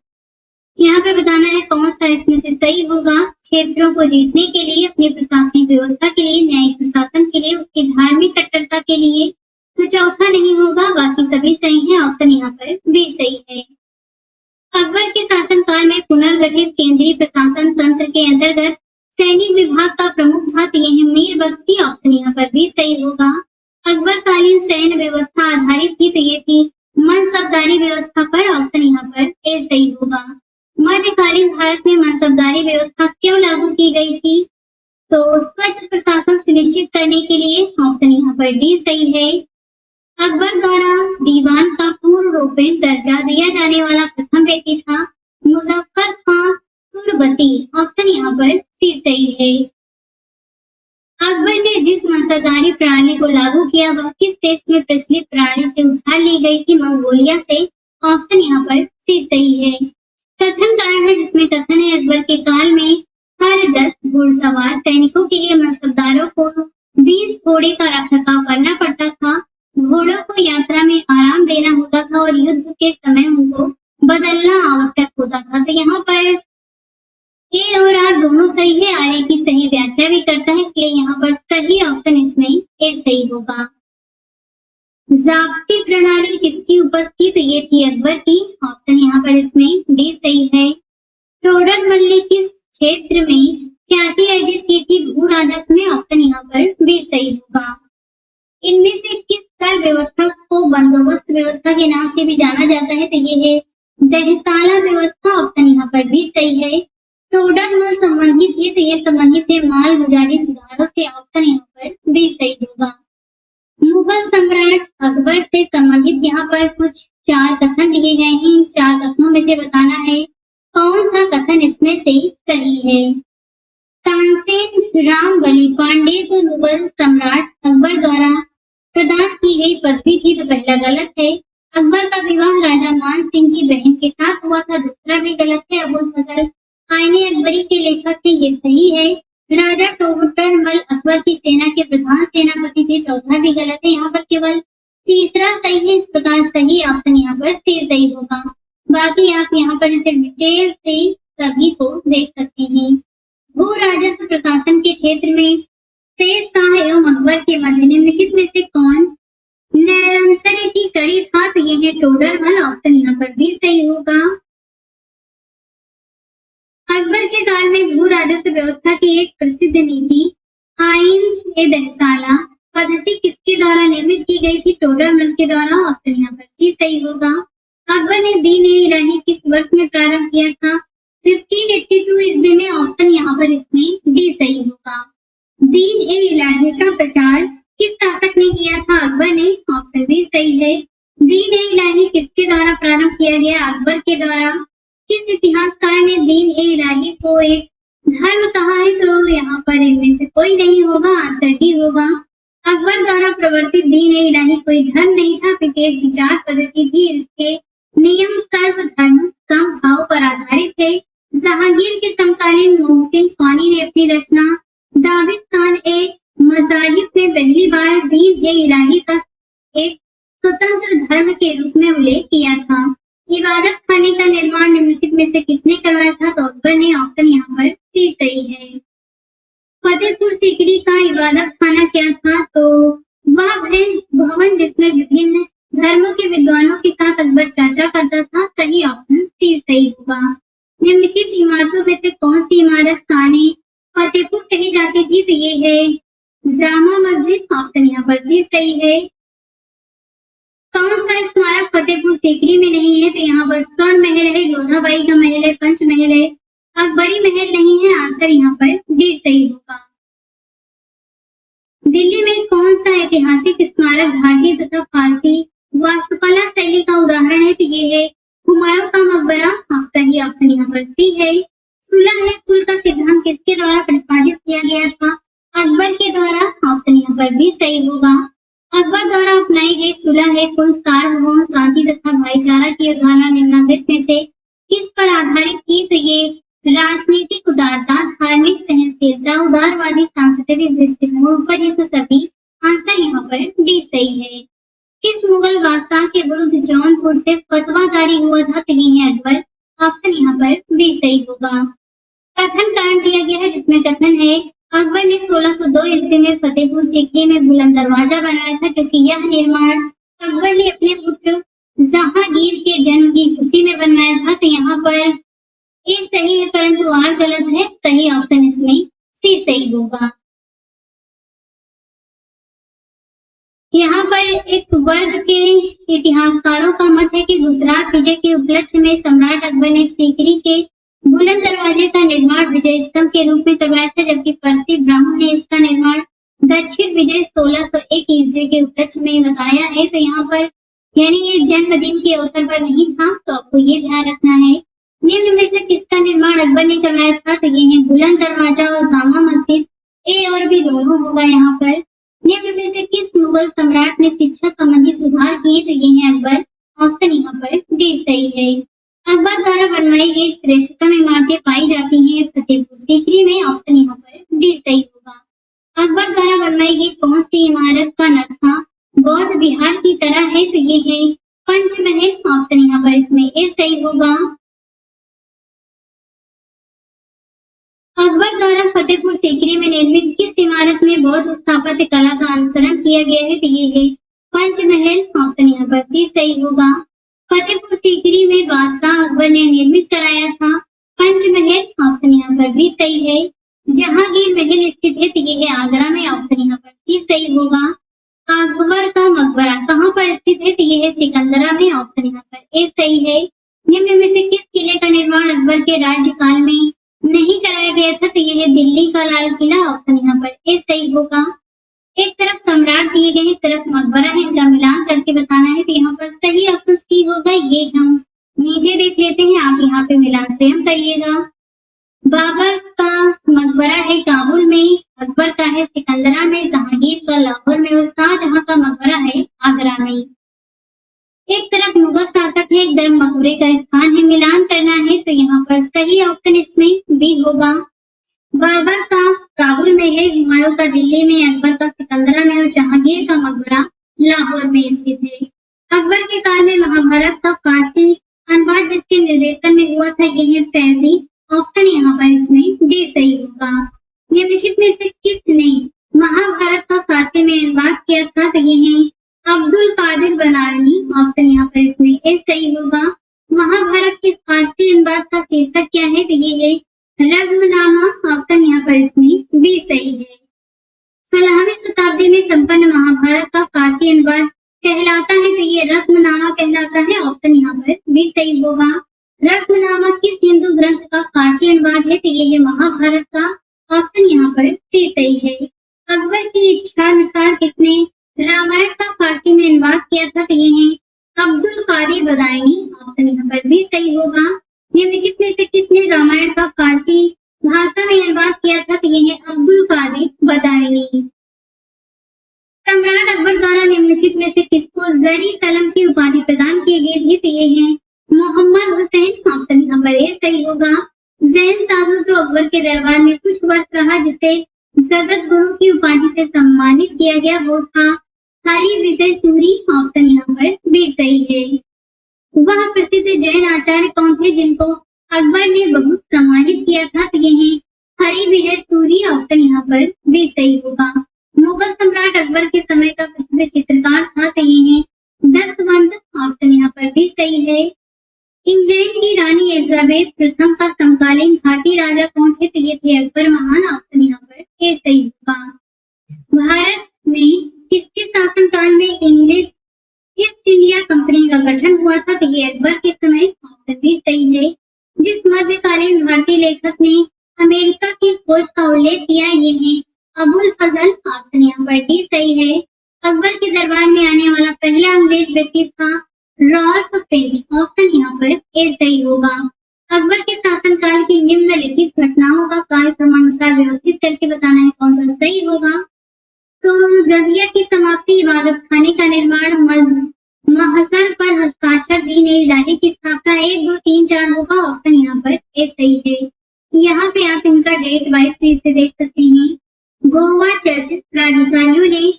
यहाँ पे बताना है कौन सा इसमें से सही होगा। क्षेत्रों को जीतने के लिए, अपनी प्रशासनिक व्यवस्था के लिए, न्यायिक प्रशासन के लिए, उसकी धार्मिक कट्टरता के लिए। तो चौथा नहीं होगा, बाकी सभी सही हैं। ऑप्शन यहाँ पर बी सही है। अकबर के शासनकाल में पुनर्गठित केंद्रीय प्रशासन तंत्र के अंतर्गत सैनिक विभाग का प्रमुख था, तो यह मीर बख्शी। ऑप्शन यहाँ पर भी सही होगा। अकबरकालीन सैन्य व्यवस्था आधारित थी, तो ये थी मनसबदारी व्यवस्था पर। ऑप्शन यहाँ पर ए सही होगा। मध्यकालीन भारत में मनसबदारी व्यवस्था क्यों लागू की गई थी? तो स्वच्छ प्रशासन सुनिश्चित करने के लिए। ऑप्शन यहाँ पर डी सही है। अकबर द्वारा दीवान का पूर्ण रूपेण दर्जा दिया जाने वाला प्रथम व्यक्ति था मुजफ्फर खां तुर्बती। ऑप्शन यहाँ पर सी सही है। अकबर ने जिस मनसबदारी प्रणाली को लागू किया वह किस देश में प्रचलित प्रणाली से उधार ली गई थी? मंगोलिया से। ऑप्शन यहाँ पर सी सही है। कथन कारण है, जिसमें कथन है अकबर के काल में हर 10 घुड़सवार सैनिकों के लिए मनसबदारों को 20 घोड़े का रखरखाव करना पड़ता था। घोड़ों को यात्रा में आराम देना होता था और युद्ध के समय उनको बदलना आवश्यक होता था। तो यहाँ पर ए और आर दोनों सही है, आर की सही व्याख्या भी करता है, इसलिए यहाँ पर सही ऑप्शन इसमें ए सही होगा। ज़ाब्ती प्रणाली किसकी उपज थी? तो ये थी अकबर की। ऑप्शन यहाँ पर इसमें डी सही है। टोडरमल ने किस क्षेत्र में ख्याति अर्जित की थी भू राजस्व में? ऑप्शन यहाँ पर बी सही होगा। इनमें से किस कर व्यवस्था को बंदोबस्त व्यवस्था के नाम से भी जाना जाता है? तो ये है दहसाला व्यवस्था। ऑप्शन यहाँ पर भी सही है। टोडरमल संबंधित है, तो ये संबंधित है माल गुजारी सुधारों से। ऑप्शन यहाँ पर बी सही होगा। मुगल सम्राट अकबर से संबंधित यहाँ पर कुछ 4 कथन दिए गए हैं। इन 4 कथनों में से बताना है कौन सा कथन इसमें से सही है। तानसेन राम बली पांडे को मुगल सम्राट अकबर द्वारा प्रदान की गई पदवी थी, तो पहला गलत है। अकबर का विवाह राजा मान सिंह की बहन के साथ हुआ था, दूसरा भी गलत है। अबुल फजल आईने अकबरी के लेखक थे, ये सही है। राजा टोडरमल अकबर की सेना के प्रधान सेनापति थे, चौथा भी गलत है। यहाँ पर केवल तीसरा सही है, इस प्रकार सही ऑप्शन यहाँ पर सी सही होगा। बाकी आप यहाँ पर इसे डिटेल से सभी को देख सकते हैं। भू राजस्व प्रशासन के क्षेत्र में शेर शाह एवं अकबर के मध्य निम्नलिखित में से कौन निरंतर की कड़ी था? तो ये है टोडरमल। ऑप्शन यहाँ पर भी सही होगा। अकबर के काल में भू राजस्व व्यवस्था की एक प्रसिद्ध नीति आइन ए दहसाला पद्धति किसके द्वारा निर्मित की गई थी? टोडरमल के द्वारा। ऑप्शन यहाँ पर भी सही होगा। अकबर ने दीन ए इलाही किस वर्ष में प्रारंभ किया था? 1582 ईस्वी में। ऑप्शन यहाँ पर इसमें डी सही होगा। दीन ए इलाही का प्रचार किस शासक ने किया था? अकबर ने। ऑप्शन भी सही है। दीन ए इलाही किसके द्वारा प्रारंभ किया गया? अकबर के द्वारा। किस इतिहासकार ने दीन ए इलाही को एक धर्म कहा है? तो यहाँ पर इनमें से कोई नहीं होगा, आंसर डी होगा। अकबर द्वारा प्रवर्तित दीन ए इलाही कोई धर्म नहीं था, बल्कि एक विचार पद्धति थी। इसके नियम सर्व धर्म सम भाव पर आधारित थे। जहांगीर के समकालीन मोहसिन खानी ने अपनी रचना दाबिस्तान ए मज़ाहिब में पहली बार दीन ए इलाही का एक स्वतंत्र धर्म के रूप में उल्लेख किया था। इबादत खाने का निर्माण निम्नलिखित में से किसने करवाया था? तो अकबर ने। ऑप्शन यहाँ पर सी सही है। फतेहपुर सीकरी का इबादत खाना क्या था? तो वह भवन जिसमें विभिन्न धर्मों के विद्वानों के साथ अकबर चर्चा करता था। सही ऑप्शन सी सही होगा। निम्नलिखित इमारतों में से कौन सी इमारत साने फतेहपुर कही जाती थी? तो ये है जामा मस्जिद। ऑप्शन यहाँ पर सी सही है। कौन सा स्मारक फतेहपुर सीकरी में नहीं है? तो यहाँ पर स्वर्ण महल है, जोधाबाई का महल है, पंच महल है, अकबरी महल नहीं है। आंसर यहाँ पर डी सही होगा। दिल्ली में कौन सा ऐतिहासिक स्मारक भारतीय तथा फारसी वास्तुकला शैली का उदाहरण है? तो ये है हुमायूं का मकबरा। सही ऑप्शन यहाँ पर सी है। सुलह कुल का सिद्धांत किसके द्वारा प्रतिपादित किया गया था? अकबर के द्वारा। ऑप्शन यहाँ पर भी सही होगा। अकबर द्वारा अपनाई गई सुलह कुल सार्वभौम शांति तथा भाईचारा की अवधारणा निम्नलिखित में से किस पर आधारित थी? तो ये राजनीतिक उदारता, धार्मिक सहनशीलता, उदारवादी सांस्कृतिक दृष्टिकोण, उपयुक्त सभी। आंसर यहाँ पर डी सही है। किस मुगल बादशाह के विरुद्ध जौनपुर से फतवा जारी हुआ था? तो ये है अकबर। ऑप्शन यहाँ पर बी सही होगा। कथन कारण दिया गया है, जिसमें कथन है अकबर ने 1602 ईस्वी में फतेहपुर सीकरी में बुलंद दरवाजा बनाया था, क्योंकि यह निर्माण अकबर ने अपने पुत्र जहांगीर के जन्म की खुशी में बनवाया था। तो यहाँ पर ए सही है, परंतु आर गलत है। सही ऑप्शन इसमें सी सही होगा। यहाँ पर एक वर्ग के इतिहासकारों का मत है कि गुजरात विजय के उपलक्ष्य में सम्राट अकबर ने सीकरी के बुलंद दरवाजे का निर्माण विजय स्तंभ के रूप में करवाया था, जबकि परसी ब्राह्मण ने इसका निर्माण दक्षिण विजय 1601 ईस्वी के उपलक्ष्य में बताया है। तो यहाँ पर यानी ये जन्मदिन के अवसर पर नहीं था, तो आपको ये ध्यान रखना है। निम्न में से किसका निर्माण अकबर ने करवाया था? तो ये है बुलंद दरवाजा और जामा मस्जिद। ए और बी दोनों होगा यहाँ पर। निम्न में से किस मुगल सम्राट ने शिक्षा संबंधी सुधार किए? तो ये है अकबर। ऑप्शन यहाँ पर डी सही है। अकबर द्वारा बनवाई गई श्रेष्ठतम इमारतें पाई जाती हैं फतेहपुर सीकरी में। ऑप्शन यहाँ पर डी सही होगा। अकबर द्वारा बनवाई गई कौन सी इमारत का नक्शा बौद्ध विहार की तरह है? तो ये है पंचमहल। ऑप्शन यहाँ पर इसमें ए सही होगा। अकबर द्वारा फतेहपुर सीकरी में निर्मित किस इमारत में बौद्ध स्थापत्य कला का अनुसरण किया गया है? तो ये है पंचमहल। ऑप्शन यहाँ पर सी सही होगा। फतेहपुर सीकरी में बादशाह अकबर ने निर्मित कराया था पंचमहल। ऑप्शन यहाँ पर भी सही है। जहांगीर महल स्थित है? तो ये है आगरा में। ऑप्शन यहाँ पर सी सही होगा। अकबर का मकबरा कहाँ पर स्थित है? तो ये है सिकंदरा में। ऑप्शन यहाँ पर ए सही है। निम्न में से किस किले का निर्माण अकबर के राज्यकाल में नहीं कराया गया था? तो ये है दिल्ली का लाल किला। ऑप्शन यहाँ पर ए सही होगा। एक तरफ सम्राट दिए गए, एक तरफ मकबरा है, इनका मिलान करके बताना है। तो यहाँ पर सही ऑप्शन सी होगा। ये हम नीचे देख लेते हैं, आप यहाँ पे मिलान स्वयं करिएगा। बाबर का मकबरा है काबुल में, अकबर का है सिकंदरा में, जहांगीर का लाहौर में और शाहजहां का मकबरा है आगरा में। एक तरफ मुगल शासक है, एक तरफ मकबरे का स्थान है, मिलान करना है। तो यहाँ पर सही ऑप्शन इसमें बी होगा। बाबर का काबुल में है, हुमायूं का दिल्ली में, अकबर का सिकंदरा में और जहांगीर का मकबरा लाहौर में स्थित है। अकबर के काल में महाभारत का फारसी अनुवाद जिसके निर्देशन में हुआ था ये है फैजी। ऑप्शन यहाँ पर इसमें डी सही होगा। निम्नलिखित में से किसने महाभारत का फारसी में अनुवाद किया था? तो ये है अब्दुल कादिर बनारनी। ऑप्शन यहाँ पर इसमें ए सही होगा। महाभारत के फारसी अनुवाद का शीर्षक क्या है? तो ये है रज़्मनामा। ऑप्शन यहाँ पर इसमें बी सही है। 16वीं शताब्दी में संपन्न महाभारत का फारसी अनुवाद कहलाता है? तो ये रज़्मनामा कहलाता है। ऑप्शन यहाँ पर बी सही होगा। रज़्मनामा किस हिंदू ग्रंथ का फारसी अनुवाद है? तो ये है महाभारत का। ऑप्शन यहाँ पर सी सही है। अकबर की इच्छा अनुसार किसने रामायण का फारसी में अनुवाद किया था? तो ये है अब्दुल कादिर बदायूनी। ऑप्शन यहाँ पर भी सही होगा। निम्नलिखित में से किसने रामायण का फारसी भाषा में अनुवाद किया था? तो ये है अब्दुल कादिर बदायूनी। सम्राट अकबर द्वारा निम्नलिखित में से किसको जरी कलम की उपाधि प्रदान की गई थी? तो ये है मोहम्मद हुसैन। ऑप्शन यहाँ पर ए सही होगा। जैन साधु जो अकबर के दरबार में कुछ वर्ष रहा, जिसे जगत गुरु की उपाधि से सम्मानित किया गया, वो था हरि विजय सूरी। ऑप्शन यहाँ पर बी सही है। वह प्रसिद्ध जैन आचार्य कौन थे जिनको अकबर ने बहुत सम्मानित किया था? तो ये है हरि विजय सूरी। ऑप्शन यहाँ पर बी सही होगा। मुगल सम्राट अकबर के समय का प्रसिद्ध चित्रकार था? तो ये है दसवंत। ऑप्शन यहाँ पर भी सही है। इंग्लैंड की रानी एलिजाबेथ प्रथम का समकालीन भारतीय राजा कौन थे? तो ये थे अकबर महान। ऑप्शन यहाँ पर ए सही होगा। भारत में किसके शासनकाल में इंग्लिश ईस्ट इंडिया कंपनी का गठन हुआ था? तो ये अकबर के समय। ऑप्शन बी सही है। जिस मध्यकालीन भारतीय लेखक ने अमेरिका की खोज का उल्लेख किया ये है अबुल फजल। ऑप्शन यहाँ पर डी सही है। अकबर के दरबार में आने वाला पहला अंग्रेज व्यक्ति था रॉल्फ फिंच। ऑप्शन यहाँ पर ए सही होगा। अकबर के शासनकाल की निम्नलिखित घटनाओं का कालक्रमानुसार व्यवस्थित करके बताना है कौन सा सही होगा। तो जजिया की समाप्ति, इबादत खाने का निर्माण, महसर पर हस्ताक्षर, दीन इलाही की स्थापना, 1, 2, 3, 4 होगा। ऑप्शन यहाँ पर ए सही है। यहाँ पे आप इनका डेट वाइज भी इसे देख सकते हैं। गोवा चर्च प्राधिकारियों ने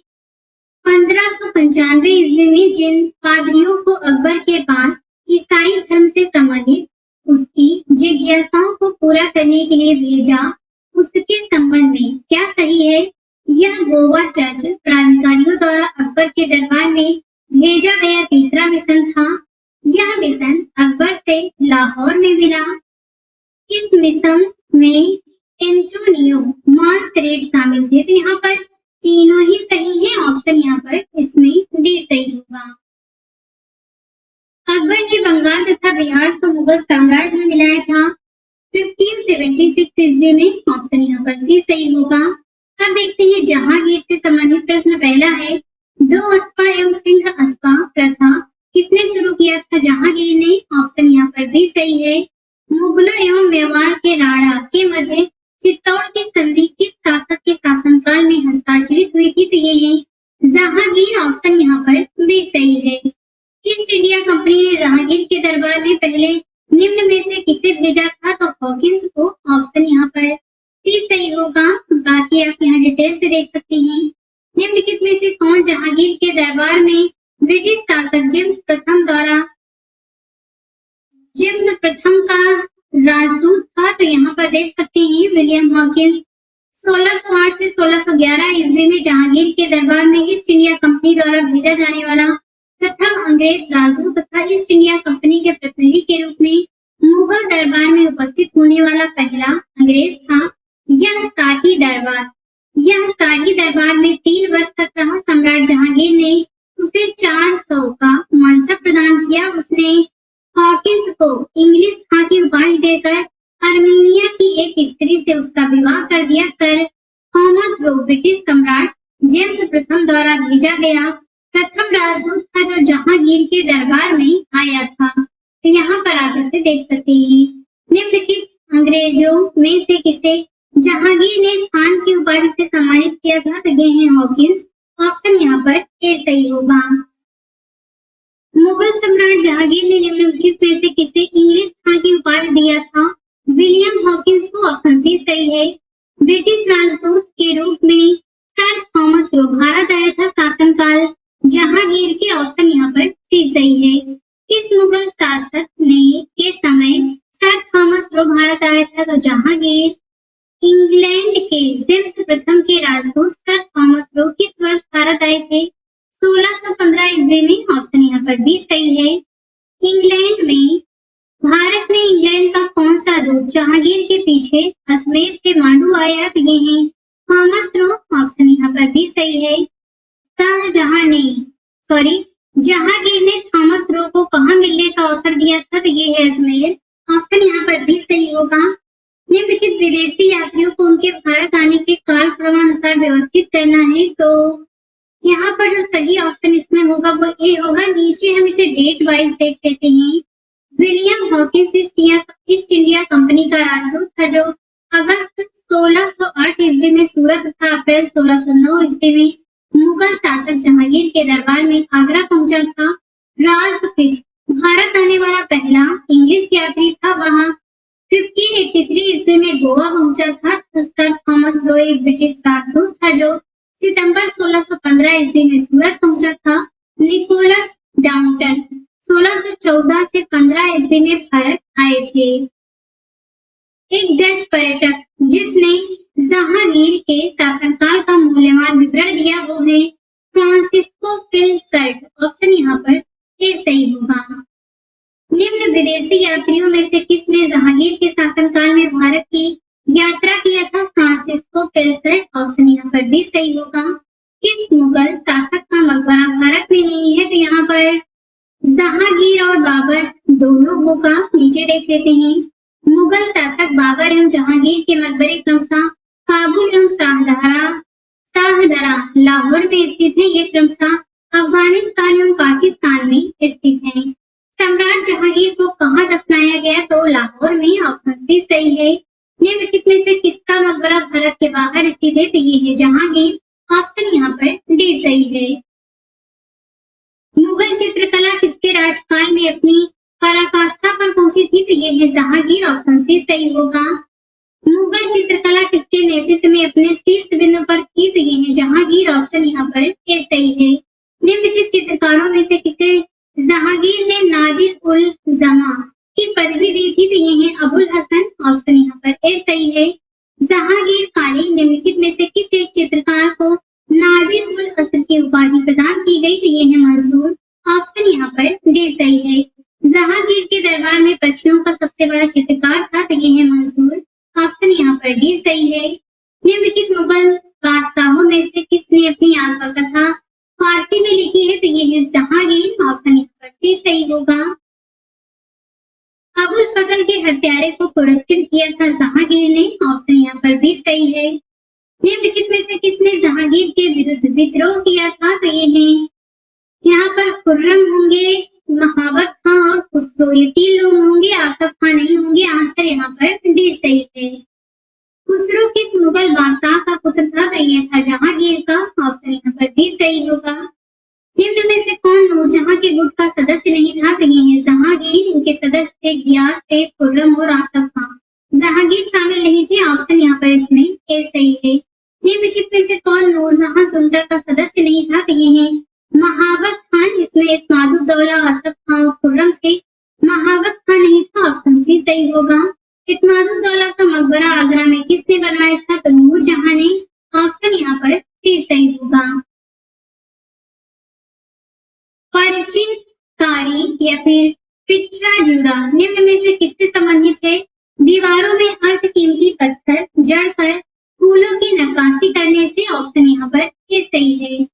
1595 ईस्वी में जिन पादरियों को अकबर के पास ईसाई धर्म से संबंधित उसकी जिज्ञासाओं को पूरा करने के लिए भेजा, उसके संबंध में क्या सही है? यह गोवा चर्च प्राधिकारियों द्वारा अकबर के दरबार में भेजा गया तीसरा मिशन था। यह मिशन अकबर से लाहौर में मिला। इस मिशन में एंटोनियो मास्करेड शामिल थे। तो यहाँ पर तीनों ही सही है। ऑप्शन यहाँ पर इसमें डी सही होगा। अकबर ने बंगाल तथा बिहार को मुगल साम्राज्य में मिलाया था 1576 ईस्वी में। ऑप्शन यहाँ पर सी सही होगा। अब देखते हैं जहांगीर से संबंधित प्रश्न। पहला है, दो अस्पा एवं सिंह अस्पा प्रथा किसने शुरू किया था? जहांगीर ने। ऑप्शन यहाँ पर भी सही है। मुगलों एवं मेवाड़ के राणा के मध्य चित्तौड़ की संधि किस शासक के शासनकाल में हस्ताक्षरित हुई थी? तो ये है जहांगीर। ऑप्शन यहाँ पर भी सही है। ईस्ट इंडिया कंपनी ने जहांगीर के दरबार में पहले निम्न में से किसे भेजा था? तो हॉकिंस को। ऑप्शन यहाँ पर सी सही होगा। बाकी आप यहाँ डिटेल से देख सकते हैं। निम्नलिखित में से कौन जहांगीर के दरबार में ब्रिटिश शासक जेम्स प्रथम का राजदूत था? तो यहाँ पर देख सकते हैं विलियम हॉकिंस 1608 से 1611 ईस्वी में जहांगीर के दरबार में ईस्ट इंडिया कंपनी द्वारा भेजा जाने वाला प्रथम अंग्रेज राजदूत तथा ईस्ट इंडिया कंपनी के प्रतिनिधि के रूप में मुगल दरबार में उपस्थित होने वाला पहला अंग्रेज था। यह शाही दरबार में 3 वर्ष तक रहा। सम्राट जहांगीर ने उसे 400 का मनसब प्रदान किया। उसने हॉकिंस को इंग्लिश खां की उपाधि देकर अर्मीनिया की एक स्त्री से उसका विवाह कर दिया। सर थॉमस रो ब्रिटिश सम्राट जेम्स प्रथम द्वारा भेजा गया प्रथम राजदूत था जो जहांगीर के दरबार में आया था। तो यहाँ पर आप इसे देख सकते हैं। निम्नलिखित अंग्रेजों में से किसे जहांगीर ने खान की उपाधि से सम्मानित किया था? तो ये है हॉकिंस। ऑप्शन यहाँ पर ए सही होगा। मुगल सम्राट जहांगीर ने निम्नलिखित में से किसे इंग्लिश खां की उपाधि दिया था? विलियम हॉकिंस को। ऑप्शन सी सही है। ब्रिटिश राजदूत के रूप में सर थॉमस रो भारत आया था शासनकाल जहांगीर के। ऑप्शन यहाँ पर सी सही है। किस मुगल शासक ने के समय सर थॉमस रो भारत आया था? तो जहांगीर। इंग्लैंड के जेम्स प्रथम के राजदूत सर थॉमस रो किस वर्ष भारत आए थे? 1615 ईस्वी में। ऑप्शन यहाँ पर भी सही है। भारत में इंग्लैंड का कौन सा दूत जहांगीर के पीछे अजमेर से मांडू आया? तो ये है थॉमस रो। ऑप्शन यहाँ पर भी सही है। जहांगीर ने थॉमस रो को कहाँ मिलने का अवसर दिया था? तो ये है अजमेर। ऑप्शन यहाँ पर भी सही होगा। निम्नलिखित विदेशी यात्रियों को उनके भारत आने के काल क्रमानुसार व्यवस्थित करना है। तो यहाँ पर जो सही ऑप्शन इसमें होगा वो ए होगा। नीचे हम इसे डेट वाइज देख लेते हैं। William Hawkins east India company का राजदूत था जो अगस्त 1608 ईस्वी में सूरत तथा अप्रैल 1609 ईस्वी में मुगल शासक जहांगीर के दरबार में आगरा पहुंचा था। राल्फ फिच भारत आने वाला पहला इंग्लिश यात्री था। वहां 1583 ईस्वी में गोवा पहुंचा था। सर थॉमस रो एक ब्रिटिश राजदूत था जो सितंबर 1615 ईस्वी में सूरत पहुंचा था। निकोलस डाउंटन 1614 से 15 ईस्वी में भारत आए थे। एक डच पर्यटक जिसने जहांगीर के शासनकाल का मूल्यवान विवरण दिया वो है फ्रांसिस्को पिलसर्ट। ऑप्शन यहाँ पर ए सही होगा। निम्न विदेशी यात्रियों में से किसने जहांगीर के शासनकाल में भारत की यात्रा किया था? फ्रांसिस्को पिलसर्ट। ऑप्शन यहाँ पर भी सही होगा। किस मुगल शासक का मकबरा भारत में नहीं है? तो यहाँ पर जहांगीर और बाबर दोनों होगा। नीचे देख लेते हैं। मुगल शासक बाबर एवं जहांगीर के मकबरे क्रमशः काबुल एवं शाहदरा लाहौर में स्थित है। ये क्रमशः अफगानिस्तान एवं पाकिस्तान में स्थित है। सम्राट जहांगीर को कहाँ दफनाया गया? तो लाहौर में। ऑप्शन सी सही है। निम्नलिखित में से किसका मकबरा भारत के बाहर स्थित है? तो ये है जहांगीर। ऑप्शन यहाँ पर डी सही है। मुगल चित्रकला किसके राजकाल में अपनी पराकाष्ठा पर पहुंची थी? तो ये है जहांगीर। ऑप्शन सी सही होगा। मुगल चित्रकला किसके नेतृत्व में अपने शीर्ष बिंदु पर थी? तो ये है जहांगीर। ऑप्शन यहाँ पर ए सही है। निम्नलिखित चित्रकारों में से किसे जहांगीर ने नादिर उल जमा की पदवी दी थी? तो ये है अबुल हसन। ऑप्शन यहाँ पर ए सही है। जहांगीर काली निम्नलिखित में से किस एक चित्रकार को नादिर उल असर की उपाधि प्रदान की गई? तो ये है मंसूर। ऑप्शन यहाँ पर डी सही है। जहांगीर के दरबार में पक्षियों का सबसे बड़ा चित्रकार था। तो ये है मंसूर। ऑप्शन यहाँ पर डी सही है। निम्नलिखित मुगल बादशाहों में से किसने अपनी आत्मकथा फारसी में लिखी है? तो ये है जहांगीर। ऑप्शन यहाँ पर सी सही होगा। अबुल फजल के हत्यारे को पुरस्कृत किया था जहांगीर ने। ऑप्शन यहाँ पर भी सही है। निम्नलिखित में से किसने जहांगीर के विरुद्ध विद्रोह किया था? तो ये है यहाँ पर खुर्रम होंगे, महाबत खां और खुसरो, ये 3 लोग होंगे। आसफ खां नहीं होंगे। आंसर यहाँ पर डी सही है। खुसरो किस मुगल बादशाह का पुत्र था? तो ये था जहांगीर का। ऑप्शन यहाँ पर भी सही होगा। निम्न में से कौन नूरजहां के गुट का सदस्य नहीं था? तो ये है जहांगीर। इनके सदस्य थे गियास बेग, खुर्रम और आसफ खां। जहांगीर जहांगीर शामिल नहीं थे, ऑप्शन यहाँ पर इसमें ए सही है। निम्नलिखित में से कौन नूरजहां जुंटा का सदस्य नहीं था, तो ये है महावत खान। इसमें इत्मादुद्दौला, असफ खान और खुर्रम थे। महावत खान नहीं था, ऑप्शन सी सही होगा। इत्मादुद्दौला का मकबरा आगरा में किसने बनवाया था, तो नूरजहां ने। ऑप्शन यहाँ पर सी सही होगा। परचिनकारी या फिर पिट्राजिउरा निम्न में से किससे संबंधित है? दीवारों में अर्धकीमती पत्थर जड़कर फूलों की नक्काशी करने से। ऑप्शन यहाँ पर ये सही है।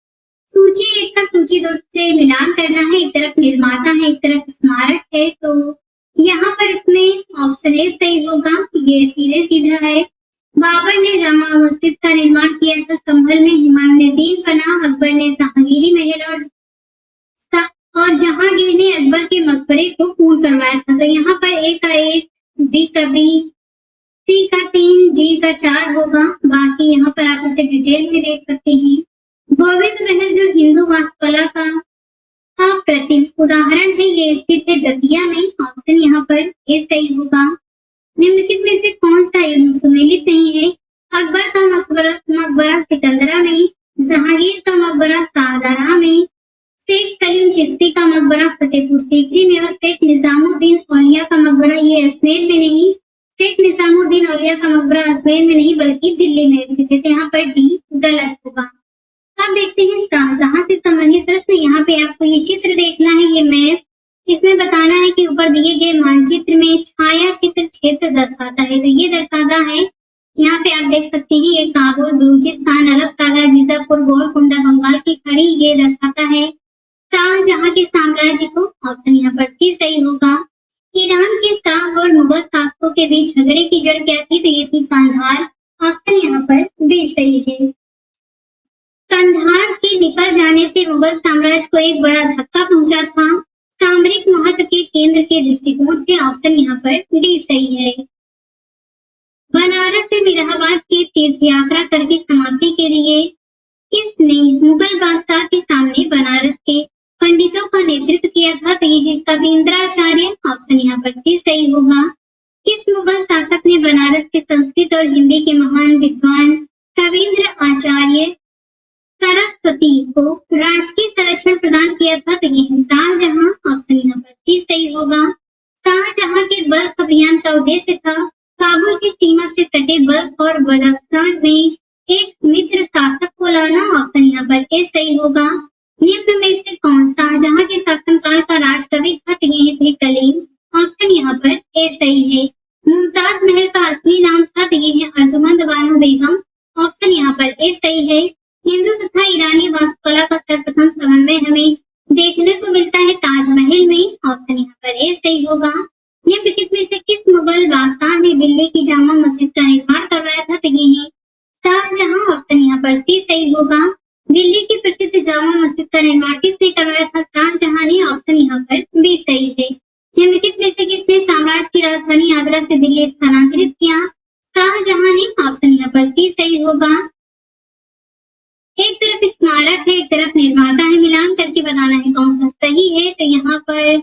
सूची 1 का सूची 2 से मिलान करना है। एक तरफ निर्माता है, एक तरफ स्मारक है, तो यहाँ पर इसमें ऑप्शन ए सही होगा। ये सीधे सीधा है। बाबर ने जामा मस्जिद का निर्माण किया था संभल में। हुमायूं ने तीन पनाह, अकबर ने जहांगीरी महल और जहांगीर ने अकबर के मकबरे को पूर्ण करवाया था। तो यहाँ पर ए का 1, बी का बी, सी का 3, जी का 4 होगा। बाकी यहाँ पर आप इसे डिटेल में देख सकते हैं। गोविंद महल जो हिंदू वास्तुकला का अप्रतिम उदाहरण है, ये स्थित है दतिया में। ऑप्शन यहाँ पर ए सही होगा। निम्नलिखित में से कौन सा युग्म सुमेलित नहीं है? अकबर का मकबरा सिकंदरा में, जहांगीर का मकबरा शाहजहां में, शेख सलीम चिश्ती का मकबरा फतेहपुर सीकरी में और शेख निजामुद्दीन औलिया का मकबरा ये अजमेर में नहीं, शेख निजामुद्दीन औलिया का मकबरा अजमेर में नहीं बल्कि दिल्ली में स्थित है। तो यहाँ पर डी गलत होगा। अब देखते हैं शाहजहां से संबंधित प्रश्न। यहाँ पे आपको ये चित्र देखना है, ये मैप। इसमें बताना है कि ऊपर दिए गए मानचित्र में छाया चित्र क्षेत्र दर्शाता है। तो ये दर्शाता है, यहाँ पे आप देख सकते हैं, ये काबुल, बलूचिस्तान, अरब सागर, बीजापुर, गोलकुंडा, बंगाल की खाड़ी, ये दर्शाता है शाहजहां के साम्राज्य को। ऑप्शन यहाँ पर सी सही होगा। ईरान के शाह और मुगल शासकों के बीच झगड़े की जड़ क्या थी, तो ये थी कंधार। ऑप्शन यहाँ पर बी सही है। कंधार के निकल जाने से मुगल साम्राज्य को एक बड़ा धक्का पहुंचा था सामरिक महत्व के केंद्र के दृष्टिकोण से। ऑप्शन यहाँ पर डी सही है। बनारस से इलाहाबाद की तीर्थ यात्रा करके समाप्ति के लिए किसने मुगल बादशाह के सामने बनारस के पंडितों का नेतृत्व किया था, तो ये है कवींद्राचार्य। ऑप्शन यहाँ पर सी सही होगा। किस मुगल शासक ने बनारस के संस्कृत और हिंदी के महान विद्वान कवींद्र आचार्य सरस्वती को राजकीय संरक्षण प्रदान किया था, तो ये है शाहजहां। ऑप्शन यहाँ पर सी सही होगा। शाहजहां के बल्ख अभियान का उद्देश्य था काबुल की सीमा से सटे बल्ख और बलख्शान में एक मित्र शासक को लाना। ऑप्शन यहाँ पर ए सही होगा। निम्न में से कौन शाहजहां के शासनकाल का राजकवि था, तो ये थे कलीम। ऑप्शन यहाँ पर ए सही है। मुमताज महल का असली नाम था, तो ये है अर्जुमंद बानो बेगम। ऑप्शन यहाँ पर ए सही है। हिंदू तथा ईरानी वास्तुकला का सर्वप्रथम समन्वय हमें देखने को मिलता है ताजमहल में। ऑप्शन यहाँ पर ए सही होगा। निम्नलिखित में से किस मुगल बादशाह ने दिल्ली की जामा मस्जिद का निर्माण करवाया था, तो ये है शाहजहां। ऑप्शन यहाँ पर सी सही होगा। दिल्ली की प्रसिद्ध जामा मस्जिद का निर्माण किसने करवाया था, शाहजहां ने। ऑप्शन यहाँ पर बी सही है। निम्नलिखित में से किसने साम्राज्य की राजधानी आगरा से दिल्ली स्थानांतरित किया, शाहजहां ने। ऑप्शन यहाँ पर सी सही होगा। एक तरफ स्मारक है, एक तरफ निर्माता है, मिलान करके बताना है कौन सा सही है। तो यहाँ पर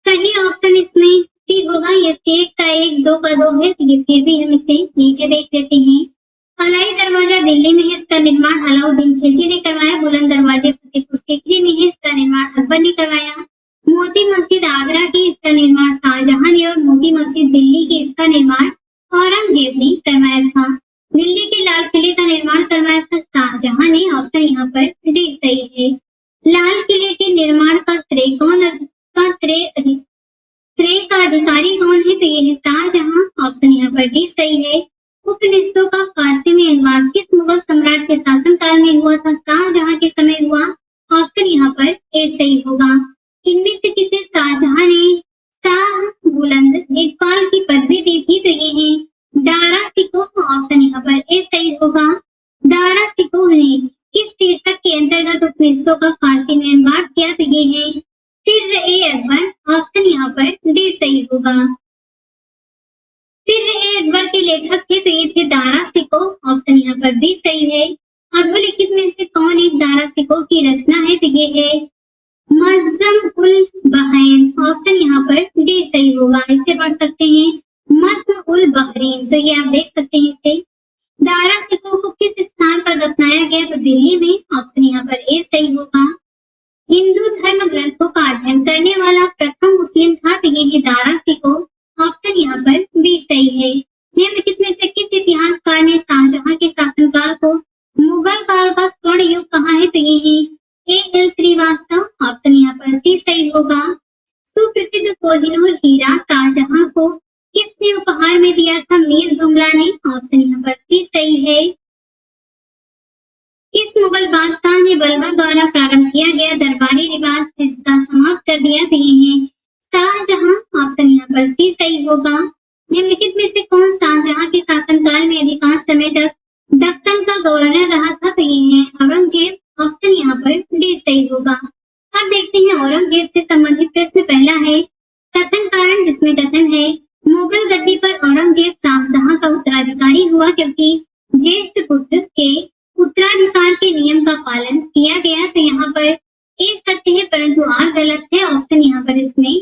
सही ऑप्शन इसमें सी होगा। ये 1 का 1, 2 का 2 है, तो ये फिर भी हम इसे नीचे देख लेते हैं। अलाई दरवाजा दिल्ली में है, इसका निर्माण अलाउद्दीन खिलजी ने करवाया। बुलंद दरवाजे फतेहपुर सीकरी में है, इसका निर्माण अकबर ने करवाया। मोती मस्जिद आगरा की, इसका निर्माण शाहजहां ने। और मोती मस्जिद दिल्ली की, इसका निर्माण औरंगजेब ने करवाया था। दिल्ली के लाल किले का निर्माण करवाया था शाहजहां ने। ऑप्शन यहाँ पर डी सही है। लाल किले के निर्माण का श्रेय का अधिकारी कौन है, तो ये है शाहजहां। ऑप्शन यहाँ पर डी सही है। उपनिषदों का फारसी में अनुवाद किस मुगल सम्राट के शासनकाल में हुआ था, शाहजहां के समय हुआ। ऑप्शन यहाँ पर ए सही होगा। इनमें से किसे शाहजहां ने शाह बुलंद इकबाल की पदवी दी थी, तो ये है दारा सिकोह। ऑप्शन यहाँ पर ए सही होगा। दारा सिकोह ने किस शीर्षक के अंतर्गत उपनिषदों का फारसी में अनुवाद किया, तो ये है सिर्र-ए-अकबर। ऑप्शन यहाँ पर डी सही होगा। सिर्र-ए-अकबर के लेखक थे, तो ये थे दारा सिकोह। ऑप्शन यहाँ पर बी सही है। अधोलिखित में से कौन एक दारा सिकोह की रचना है, तो ये है मज़्ज़म-उल-बहैन। ऑप्शन यहाँ पर डी सही होगा। इसे पढ़ सकते हैं मस्म उल बहरीन। तो ये आप देख सकते हैं इसे। दारा सिकों को किस स्थान पर दफनाया गया? तो दिल्ली में। ऑप्शन यहाँ पर ए सही होगा। हिंदू धर्म ग्रंथों का अध्ययन करने वाला प्रथम मुस्लिम था, तो ये है दारा सिको। ऑप्शन यहाँ पर बी सही है। निम्नलिखित में से किस इतिहासकार ने शाहजहां के शासनकाल को मुगल काल का स्वर्ण युग कहा है? तो ये है ए एल श्रीवास्तव। ऑप्शन यहाँ पर सी सही होगा। सुप्रसिद्ध कोहिनूर हीरा शाहजहां को किसने उपहार में दिया था? मीर जुमला ने। ऑप्शन यहाँ पर सी सही है। किस मुगल बादशाह ने बलबन द्वारा प्रारंभ किया गया दरबारी रिवाज सिलसिला समाप्त कर दिया? तो ये है शाहजहां। ऑप्शन यहाँ पर सी सही होगा। निम्नलिखित में से कौन शाहजहां के शासनकाल में अधिकांश समय तक दक्कन का गवर्नर रहा था? तो ये है औरंगजेब। ऑप्शन यहाँ पर डी सही होगा। अब देखते हैं औरंगजेब से संबंधित प्रश्न। पहला है कथन कारण, जिसमें कथन है मुगल गद्दी पर औरंगजेब शाहजहां का उत्तराधिकारी हुआ क्योंकि ज्येष्ठ पुत्र के उत्तराधिकार के नियम का पालन किया गया। तो यहाँ पर ए सत्य है परंतु आर गलत है। ऑप्शन यहाँ पर इसमें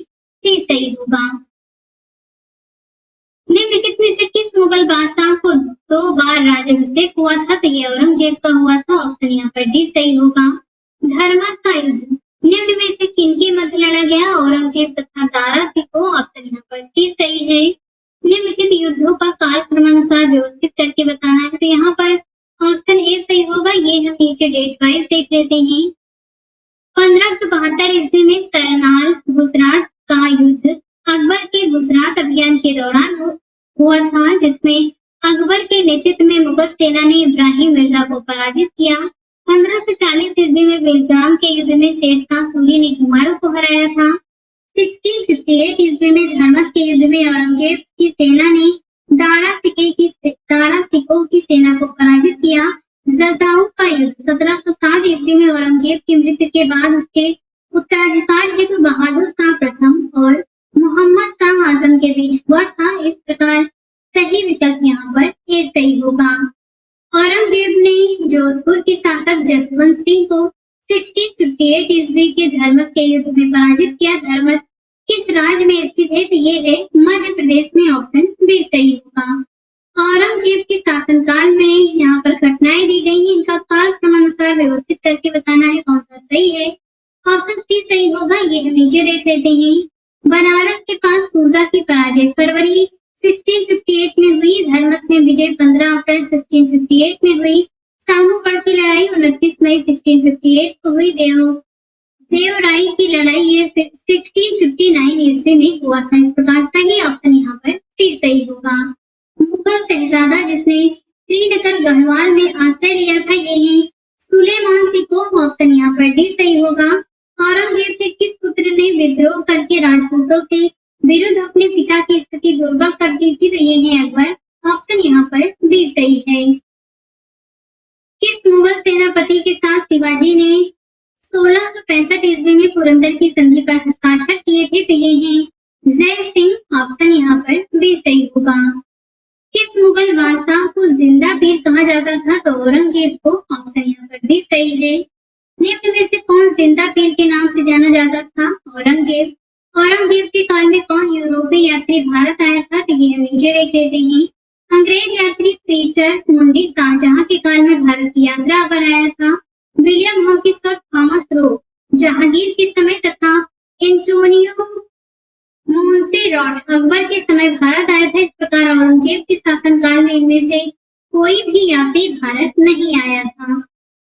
सी सही होगा। निम्नलिखित में से किस मुगल बादशाह को 2 बार राज्याभिषेक हुआ था? तो ये औरंगजेब का हुआ था। ऑप्शन यहाँ पर डी सही होगा। धर्मत का युद्ध निम्न में से किनके मध्य लड़ा गया? औरंगजेब तथा दारा सिकों। ऑप्शन यहाँ पर सी सही है। निम्नलिखित युद्धों का काल क्रमानुसार व्यवस्थित करके बताना है। तो यहाँ पर ऑप्शन ए सही होगा। ये हम नीचे डेट वाइज देख लेते हैं। 1572 ईस्वी में सरनाल गुजरात का युद्ध अकबर के गुजरात अभियान के दौरान हुआ था, जिसमें अकबर के नेतृत्व में मुगल सेना ने इब्राहिम मिर्जा को पराजित किया। 1540 ईस्वी में बेलग्राम के युद्ध में शेरशाह सूरी ने हुमायूं को हराया था। 1658 ईस्वी में धर्मत के युद्ध में औरंगजेब की सेना ने दारा सिकों की सेना को पराजित किया। जजाऊ का युद्ध 1707 ईस्वी में औरंगजेब की मृत्यु के बाद उसके उत्तराधिकार हेतु बहादुर शाह प्रथम और मोहम्मद शाह आजम के बीच हुआ था। इस प्रकार सही विकल्प यहाँ पर ए सही होगा। औरंगजेब ने जोधपुर के शासक जसवंत सिंह को 1658 ईस्वी के धर्मत के युद्ध में पराजित किया। धर्मत किस राज्य में स्थित है? तो ये है मध्य प्रदेश में। ऑप्शन बी सही होगा। औरंगजेब के शासनकाल में यहाँ पर घटनाएं दी गई हैं, इनका काल क्रमानुसार व्यवस्थित करके बताना है कौन सा सही है। ऑप्शन सी सही होगा। ये हम नीचे देख लेते हैं। बनारस के पास सूजा की पराजय फरवरी 1658 में हुई। धर्मत में विजय 15 अप्रैल 1658 में हुई। सामूगढ़ की लड़ाई 29 मई 1658 को हुई। देवराई की लड़ाई ये 1659 ईस्वी में हुआ था। इस प्रकार सही ऑप्शन यहाँ पर सी सही होगा। मुगल शहजादा जिसने श्रीनगर गढ़वाल में आश्रय लिया था, ये है सुलेमान सिकों। ऑप्शन यहाँ पर डी सही होगा। औरंगजेब के किस पुत्र ने विद्रोह करके राजपूतों के विरुद्ध अपने पिता की स्थिति दुर्बल कर दी थी? तो ये है अकबर। ऑप्शन यहाँ पर बी सही है। किस मुगल सेनापति के साथ शिवाजी ने 1665 ईस्वी में पुरंदर की संधि पर हस्ताक्षर किए थे? तो ये है जय सिंह। ऑप्शन यहाँ पर बी सही होगा। किस मुगल बादशाह को जिंदा पीर कहा जाता था? तो औरंगजेब को। ऑप्शन यहाँ पर भी सही है। निम्न में से कौन जिंदा पीर के नाम से जाना जाता था? औरंगजेब। औरंगजेब के काल में कौन यूरोपीय यात्री भारत आया था? तो ये हम नीचे देख लेते हैं। अंग्रेज यात्री पीटर मुंडी शाहजहां के काल में भारत की यात्रा पर आया था। विलियम हॉकिंस और थॉमस रो जहांगीर के समय तथा एंटोनियो मोंसेराट अकबर के समय भारत आया था। इस प्रकार औरंगजेब के शासनकाल में इनमें से कोई भी यात्री भारत नहीं आया था।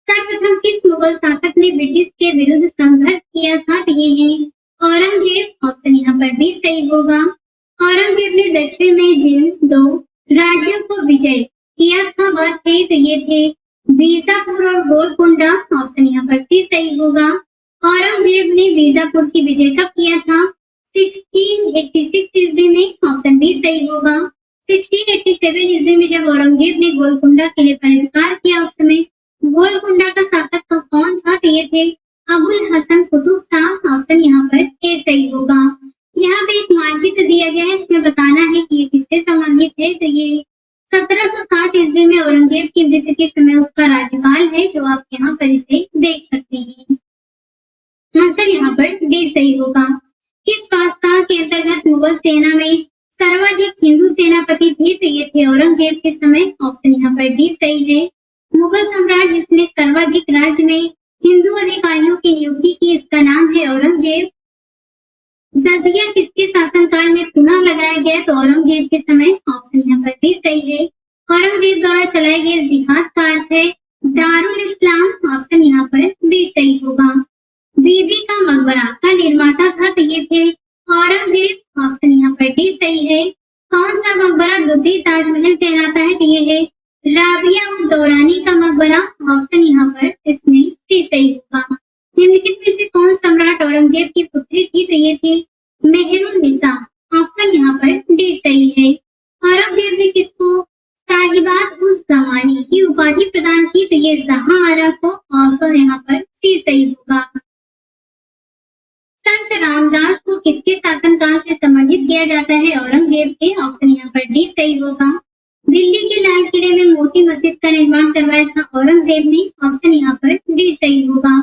सर्वप्रथम किस मुगल शासक ने ब्रिटिश के विरुद्ध संघर्ष किया था? तो ये है औरंगजेब। ऑप्शन यहाँ पर भी सही होगा। औरंगजेब ने दक्षिण में जिन 2 राज्यों को विजय किया था वह थे, तो ये थे बीजापुर और गोलकुंडा। ऑप्शन यहाँ पर सी सही होगा। औरंगजेब ने बीजापुर की विजय कब किया था? 1686 ईस्वी में। ऑप्शन बी सही होगा। 1687 ईस्वी में जब औरंगजेब ने गोलकुंडा किले पर अधिकार किया, उस समय गोलकुंडा का शासक कौन था? तो ये थे अबुल हसन कुतुब शाह। ऑप्शन यहाँ पर ए सही होगा। यहाँ पे एक मानचित्र दिया गया है, इसमें बताना है कि ये किससे संबंधित है। तो ये 1707 ईस्वी में औरंगजेब की मृत्यु के समय उसका राज्यकाल है, जो आप यहाँ पर इसे देख सकते हैं। आंसर यहाँ पर डी सही होगा। किस बादशाह के अंतर्गत मुगल सेना में सर्वाधिक हिंदू सेनापति थे तो ये थे औरंगजेब के समय। ऑप्शन यहाँ पर डी सही है। मुगल सम्राट जिसने सर्वाधिक राज्य में हिंदू अधिकारियों की नियुक्ति की, इसका नाम है औरंगजेब। जजिया किसके शासनकाल में पुनः लगाया गया, तो औरंगजेब के समय। ऑप्शन यहाँ पर भी सही है। औरंगजेब द्वारा चलाए गए जिहाद का अर्थ है दारुल इस्लाम। ऑप्शन यहाँ पर भी सही होगा। बीबी का मकबरा का निर्माता था तो ये थे औरंगजेब। ऑप्शन यहाँ पर डी सही है। कौन सा मकबरा द्वितीय ताजमहल कहलाता है, तो ये है राबिया उद दौरानी का मकबरा। ऑप्शन यहाँ पर इसमें सी सही होगा। निम्नलिखित में से कौन सम्राट औरंगजेब की पुत्री थी, तो ये थी मेहरुन्निसा। ऑप्शन यहाँ पर डी सही है। औरंगजेब ने किसको साहिबात उस जमानी की उपाधि प्रदान की, तो ये जहांआरा को। ऑप्शन यहाँ पर सी सही होगा। संत रामदास को किसके शासनकाल से संबंधित किया जाता है, औरंगजेब के। ऑप्शन यहाँ पर डी सही होगा। दिल्ली के लाल किले में मोती मस्जिद का निर्माण करवाया था औरंगजेब ने। ऑप्शन यहाँ पर डी सही होगा।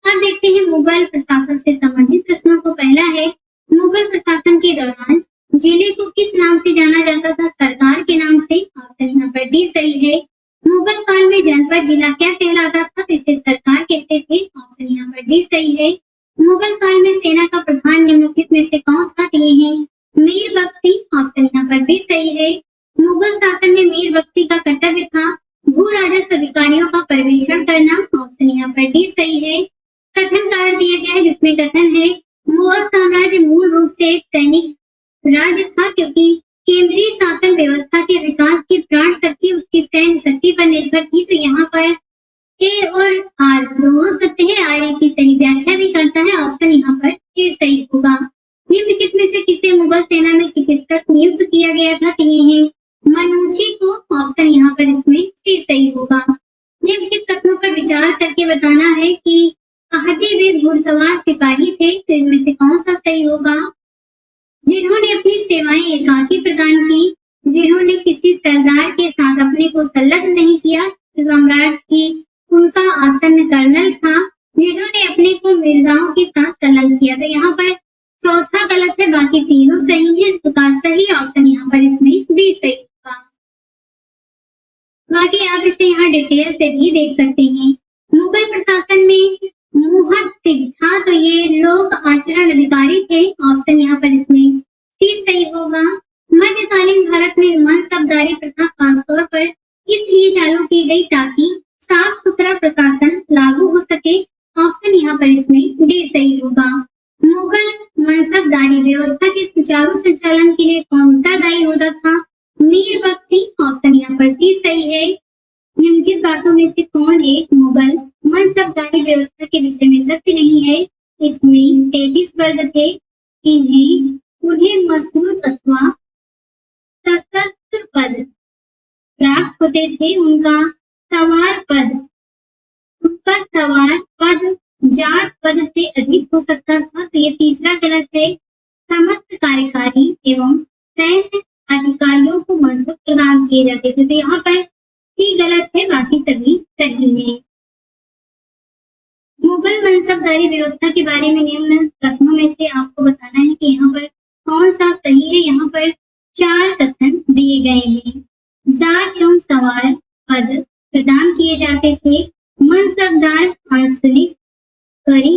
अब देखते हैं मुगल प्रशासन से संबंधित प्रश्नों को। पहला है, मुगल प्रशासन के दौरान जिले को किस नाम से जाना जाता था, सरकार के नाम से। ऑप्शन यहाँ पर डी सही है। मुगल काल में जनपद जिला क्या कहलाता था, तो इसे सरकार कहते थे। ऑप्शन यहाँ पर डी सही है। मुगल काल में सेना का प्रधान निम्नलिखित में से कौन था, तो ये है मीर बख्शी। ऑप्शन यहाँ पर भी सही है। मुगल शासन में मीर बख्शी का कर्तव्य था भू राजस्व अधिकारियों का पर्यवेक्षण करना। ऑप्शन यहाँ पर डी सही है। कथन कार्ड दिया गया है जिसमें कथन है मुगल साम्राज्य मूल रूप से एक सैनिक राज्य था, क्योंकि केंद्रीय शासन व्यवस्था के विकास की प्राण शक्ति उसकी सैन्य शक्ति पर निर्भर थी। तो यहाँ पर ए और आर दोनों सत्य है। आर की सही व्याख्या भी करता है। ऑप्शन यहाँ पर ए सही होगा। निम्नलिखित में से किसे मुगल सेना में चिकित्सक नियुक्त किया गया था, तो ये है मनुची को। ऑप्शन यहाँ पर इसमें सी सही होगा। निम्नलिखित कथनों पर विचार करके बताना है कि आहती वे घुड़सवार सिपाही थे, तो इनमें से कौन सा सही होगा। जिन्होंने अपनी सेवाएं एकाकी प्रदान की, जिन्होंने किसी सरदार के साथ अपने को संलग्न नहीं किया, सम्राट की उनका आसन्न कर्नल था, जिन्होंने अपने को मिर्जाओं के साथ संलग्न किया। तो यहाँ पर चौथा गलत है, बाकी तीनों सही है। इस प्रकार सही ऑप्शन यहाँ पर इसमें बी सही होगा। बाकी आप इसे यहाँ डिटेल से भी देख सकते हैं। मुगल प्रशासन में मुहद्दिब था, तो ये लोक आचरण अधिकारी थे। ऑप्शन यहाँ पर इसमें सी सही होगा। मध्यकालीन भारत में मनसबदारी प्रथा खासतौर पर इसलिए चालू की गई ताकि साफ सुथरा प्रशासन लागू हो सके। ऑप्शन यहाँ पर इसमें डी सही होगा। मुगल मनसबदारी व्यवस्था के सुचारू संचालन के लिए कौन उत्तरदायी होता था, मीर बख्शी। ऑप्शन यहाँ पर सी सही है। निम्नलिखित बातों में से कौन एक मुगल मनसबदारी व्यवस्था के विषय में सत्य नहीं है। इसमें 33 वर्ग थे, उन्हें मसरूत अथवा सशस्त्र पद प्राप्त होते थे। उनका सवार पद जात पद से अधिक हो सकता था, तो ये तीसरा गलत है। समस्त कार्यकारी एवं सैन्य अधिकारियों को मनसब प्रदान किए जाते थे, तो यहाँ पर ही गलत है, बाकी सभी सही है। मुगल मनसबदारी व्यवस्था के बारे में निम्न कथनों में से आपको बताना है कि यहाँ पर कौन सा सही है। यहाँ पर 4 कथन दिए गए हैं। जाट एवं सवार पद प्रदान किए जाते थे। मनसबदार आंसलिक करी,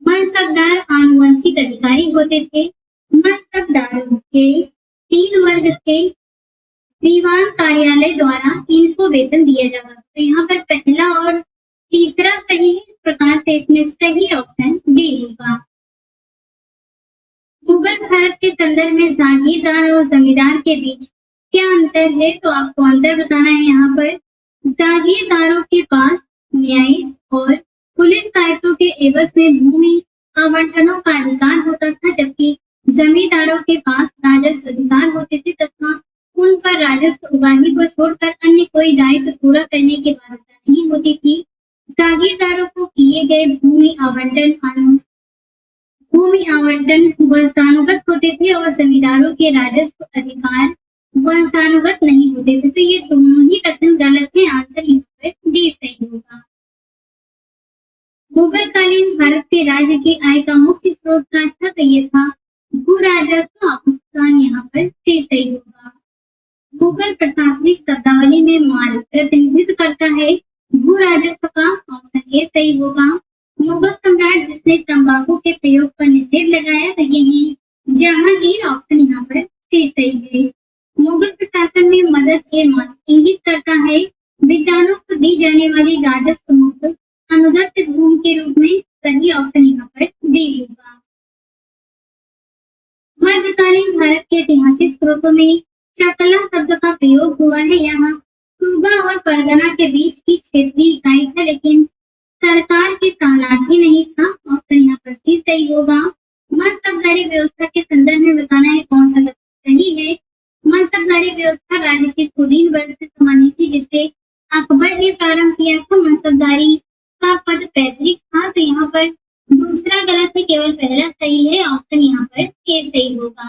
मनसबदार आनुवंशिक अधिकारी होते थे। मनसबदारों के 3 वर्ग थे। दीवान कार्यालय द्वारा इनको वेतन दिया जाता था। तो यहाँ पर पहला और तीसरा सही है। इस प्रकार से इसमें सही ऑप्शन डी होगा। मुगल भारत के संदर्भ में जागीरदार और जमींदार के बीच क्या अंतर है, तो आपको अंतर बताना है। यहाँ पर जागीरदारों के पास न्यायिक और पुलिस दायित्वों के एवज में भूमि आवंटनों का अधिकार होता था, जबकि जमींदारों के पास राजस्व अधिकार होते थे तथा उन पर राजस्व उगाही को छोड़कर अन्य कोई दायित्व पूरा करने की बाध्यता नहीं होती थी। जागीरदारों को किए गए भूमि आवंटन वंशानुगत होते थे और जमींदारों के राजस्व अधिकार वंशानुगत नहीं होते थे। तो ये दोनों ही कथन गलत है। आंसर यहाँ पर डी सही होगा। मुगल कालीन भारत के राज्य की आय का मुख्य स्रोत क्या था, तो ये था भू राजस्व ऑप्शन यहाँ पर सी सही होगा। मुगल प्रशासनिक शब्दावली में माल प्रतिनिधित्व करता है भू राजस्व का, ऑप्शन ए सही होगा। मुगल सम्राट जिसने तंबाकू के प्रयोग पर निषेध लगाया तो ये है जहांगीर, ऑप्शन यहाँ पर सी सही है। मुगल प्रशासन में मदद ए मास इंगित करता है विद्वानों को दी जाने वाली राजस्व मुक्त अनुदत्त भूमि के रूप में, सही ऑप्शन यहाँ पर डी होगा। मध्यकालीन भारत के ऐतिहासिक स्रोतों में चकला शब्द का प्रयोग हुआ है। यहाँ सूबा और परगना के बीच की क्षेत्रीय इकाई था, लेकिन सरकार के सामर्थ्य नहीं था, ऑप्शन यहाँ पर सी सही होगा। मनसबदारी व्यवस्था के संदर्भ में बताना है कौन सा सही है। मनसबदारी व्यवस्था राज्य के कुलीन वर्ग से संबंधित थी, जिसे अकबर ने प्रारंभ किया था। मनसबदारी का पद पैतृक था, तो यहाँ पर दूसरा गलत है, केवल पहला सही है, ऑप्शन यहाँ पर ए सही होगा।